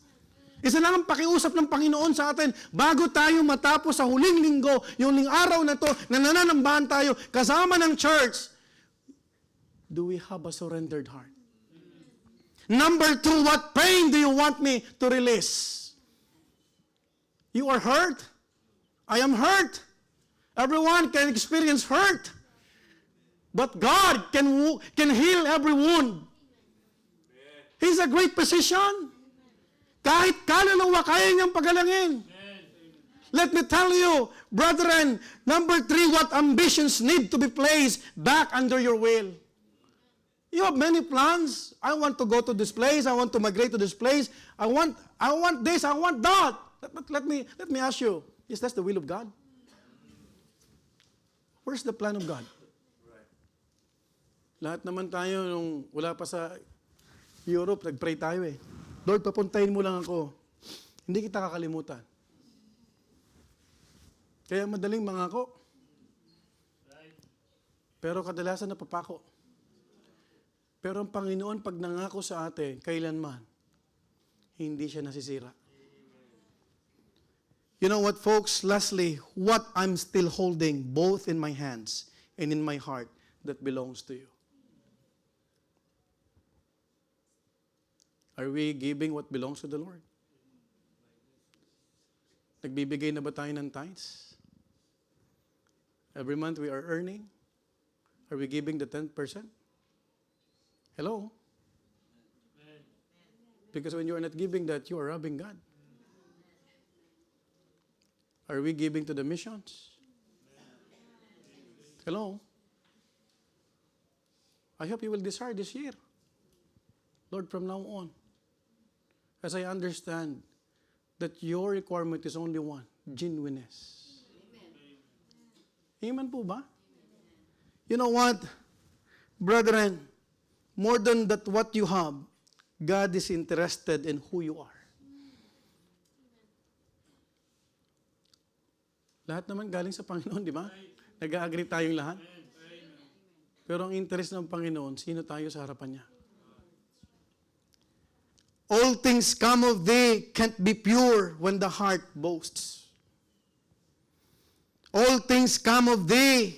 Isa lang ang pakiusap ng Panginoon sa atin. Bago tayo matapos sa huling linggo, yung araw na to, na nananambahan tayo, kasama ng church, do we have a surrendered heart? Number 2, what pain do you want me to release? You are hurt. I am hurt. Everyone can experience hurt. But God can heal every wound. He's a great physician. Kahit kaluluwa, kaya niyang pagalangin. Let me tell you, brethren, number 3, what ambitions need to be placed back under your will? You have many plans. I want to go to this place. I want to migrate to this place. I want this. I want that. But let me ask you, is that the will of God? Where's the plan of God? Lahat naman tayo, nung wala pa sa Europe, nag-pray tayo eh. Lord, papuntahin mo lang ako. Hindi kita kakalimutan. Kaya madaling mangako. Pero kadalasan napapako. Pero ang Panginoon, pag nangako sa atin, kailanman, hindi siya nasisira. You know what, folks? Lastly, what I'm still holding both in my hands and in my heart that belongs to you. Are we giving what belongs to the Lord? Nagbibigay na ba tayo ng tithes? Every month we are earning? Are we giving the 10%? Hello? Because when you are not giving that, you are robbing God. Are we giving to the missions? Hello? I hope you will decide this year. Lord, from now on, as I understand that your requirement is only one, genuineness. Amen po ba? You know what? Brethren, more than that what you have, God is interested in who you are. Lahat naman galing sa Panginoon, di ba? Nag-agree tayong lahat. Pero ang interest ng Panginoon, sino tayo sa harapan niya? All things come of thee can't be pure when the heart boasts. All things come of thee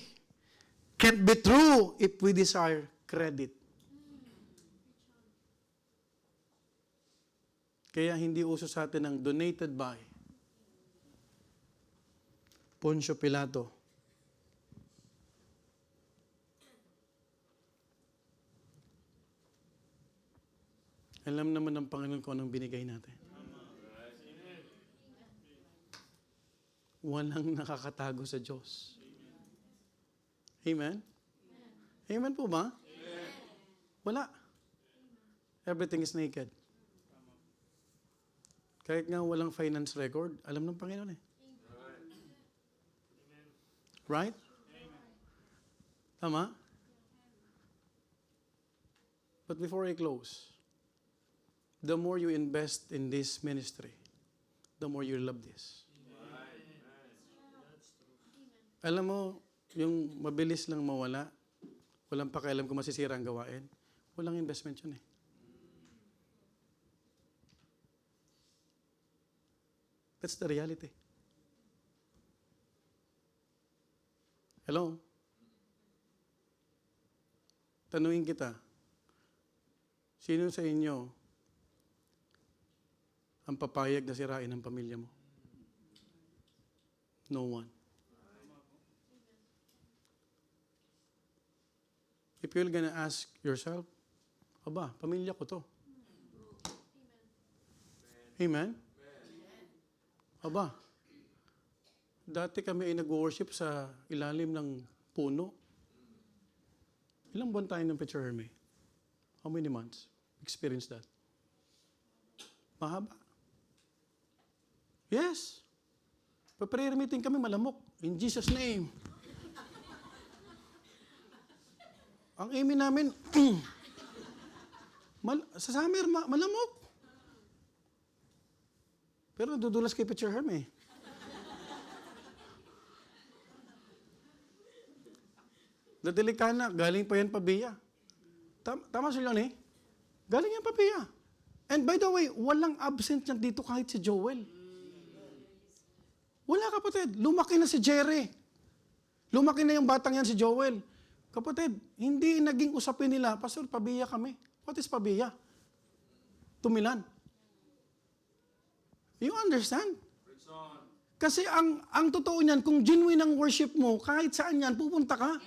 can't be true if we desire credit. Kaya hindi uso sa atin ang donated by Poncio Pilato. Alam naman ng Panginoon kung anong binigay natin. Walang nakakatago sa Diyos. Amen? Amen po ba? Wala. Everything is naked. Kahit nga walang finance record, alam ng Panginoon eh. Right? Tama? But before I close, the more you invest in this ministry, the more you love this. Alam mo, yung mabilis lang mawala, walang pakialam kung masisira ang gawain, walang investment yun eh. That's the reality. Hello? tanungin kita, sino sa inyo ang papayag na sirain ang pamilya mo? No one. If you're gonna ask yourself, aba, pamilya ko to. Amen? Aba, dati kami ay nag-worship sa ilalim ng puno. Ilang buwan tayo ng Picture Herme? How many months? Experience that? Mahaba. Yes. Pa-prayer meeting kami malamok. In Jesus' name. Ang aiming namin, sa summer, malamok. Pero nadudulas kay Picture Herme. Nadilikana, galing pa yan Pabia. Tama sila ni? Galing yan Pabia. And by the way, walang absent yan dito kahit si Joel. Wala kapatid. Lumaki na si Jerry. Lumaki na yung batang yan si Joel. Kapatid, hindi naging usapin nila, Pastor, Pabia kami. What is Pabia? Tumilan. You understand? Kasi ang totoo niyan, kung genuine ang worship mo, kahit saan yan, pupunta ka.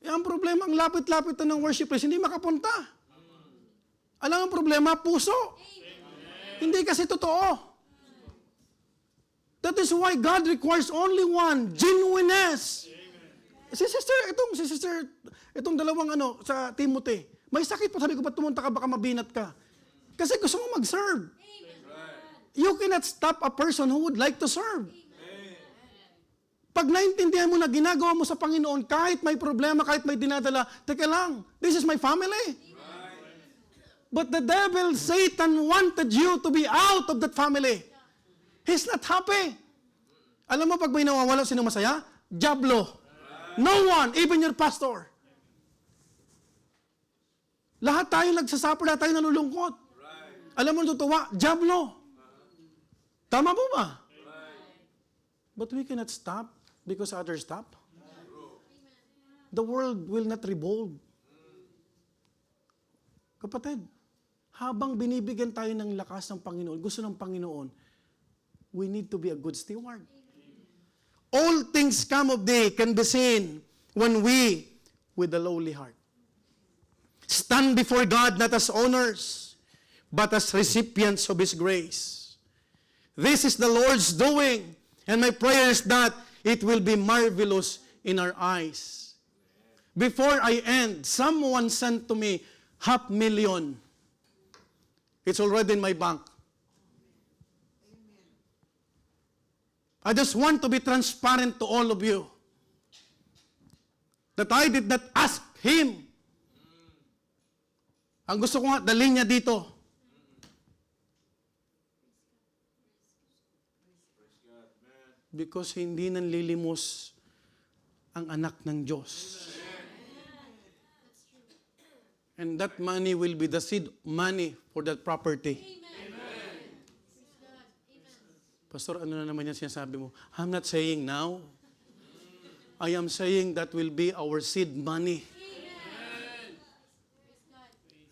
Ang problema, ang lapit-lapit na ng worship place, hindi makapunta. Alam ang problema? Puso. Hindi kasi totoo. That is why God requires only one, genuineness. Si sister, itong dalawang sa Timothy, may sakit pa, sabi ko, ba't pumunta ka, baka mabinat ka? Kasi gusto mo mag-serve. You cannot stop a person who would like to serve. Pag naintindihan mo na ginagawa mo sa Panginoon, kahit may problema, kahit may dinadala, teka lang, this is my family. But the devil, Satan, wanted you to be out of that family. He's not happy. Alam mo, pag may nawawala, sino masaya? Diablo. No one, even your pastor. Lahat tayo nagsasuffer, lahat tayo nalulungkot. Alam mo, tutuwa, Diablo. Tama po ba? But we cannot stop because others stop. The world will not revolve. Kapatid, habang binibigyan tayo ng lakas ng Panginoon, gusto ng Panginoon, we need to be a good steward. All things come of day can be seen when we, with a lowly heart, stand before God not as owners, but as recipients of His grace. This is the Lord's doing, and my prayer is that it will be marvelous in our eyes. Before I end, someone sent to me 500,000. It's already in my bank. I just want to be transparent to all of you that I did not ask him. Ang gusto ko nga, dalhin niya dito. Because hindi nanlilimos ang anak ng Diyos. And that money will be the seed money for that property. Pastor, ano na naman yan sinasabi mo? I'm not saying now. I am saying that will be our seed money.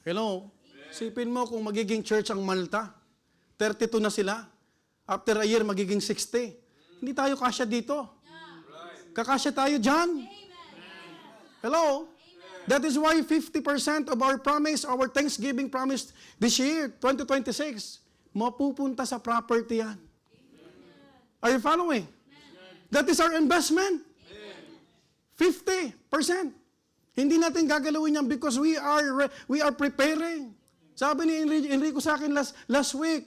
Hello? Sipin mo kung magiging church ang Malta. 32 na sila. After a year, magiging 60. Hindi tayo kasya dito. Kakasya tayo dyan. Hello? That is why 50% of our promise, our Thanksgiving promise this year, 2026, mapupunta sa property yan. Are you following? That is our investment. 50%. Hindi natin gagalawin yan because we are preparing. Sabi ni Enrico sa akin last week,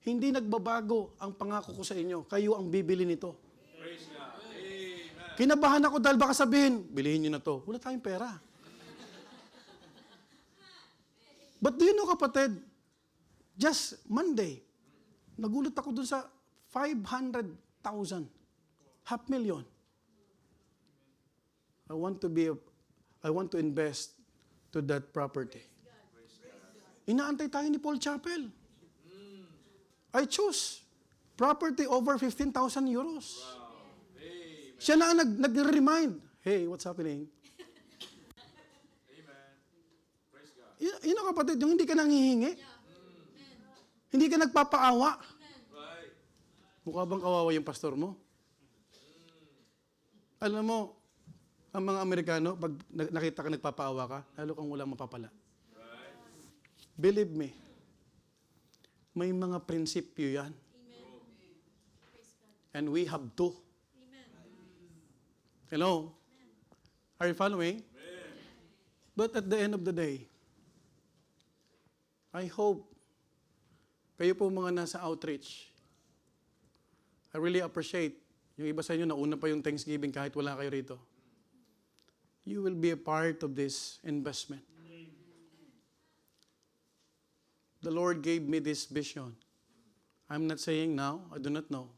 hindi nagbabago ang pangako ko sa inyo. Kayo ang bibili nito. Kinabahan ako dahil baka sabihin, bilihin nyo na to. Wala tayong pera. But do you know, kapatid, just Monday, nagulat ako dun sa 500,000. 500,000. I want to invest to that property. Inaantay tayo ni Paul Chappell. I choose property over 15,000 euros. Siya na ang nag-remind. Hey, what's happening? Yun ang kapatid, yung hindi ka nanghihingi. Hindi ka nagpapaawa. Mukha bang kawawa yung pastor mo? Alam mo, ang mga Amerikano, pag nakita ka nagpapaawa ka, lalo kang walang mapapala. Believe me, may mga prinsipyo yan. And we have to. Hello? Are you following? But at the end of the day, I hope kayo po mga nasa outreach, I really appreciate yung iba sa inyo nauna pa yung Thanksgiving kahit wala kayo rito. You will be a part of this investment. The Lord gave me this vision. I'm not saying now, I do not know.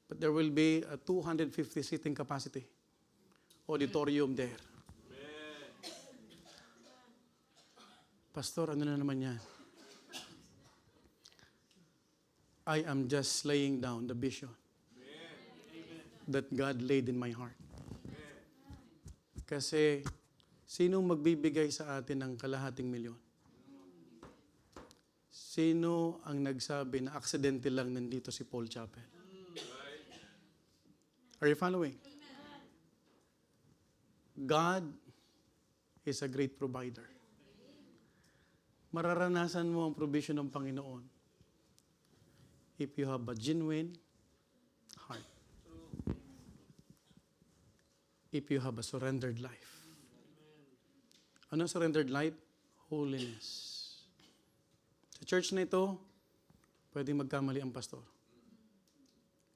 But there will be a 250 seating capacity auditorium there. Pastor, ano na naman yan? I am just laying down the vision that God laid in my heart. Kasi, sinong magbibigay sa atin ng kalahating milyon? Sino ang nagsabi na aksidente lang nandito si Paul Chapel? Are you following? God is a great provider. Mararanasan mo ang provision ng Panginoon if you have a genuine heart. If you have a surrendered life. Ano surrendered life? Holiness. Sa church na ito, pwede magkamali ang pastor.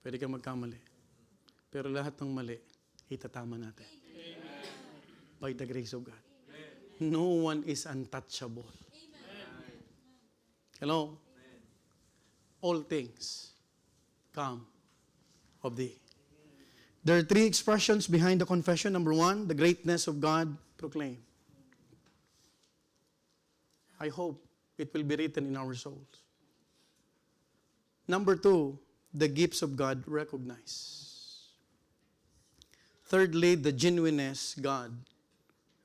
Pwede kang magkamali. Pero lahat ng mali, itatama natin. By the grace of God. No one is untouchable. Hello? All things come of thee. There are three expressions behind the confession. Number one, the greatness of God proclaimed. I hope it will be written in our souls. Number two, the gifts of God recognized. Thirdly, the genuineness God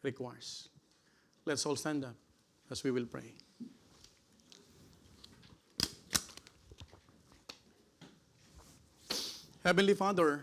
requires. Let's all stand up as we will pray. Heavenly Father,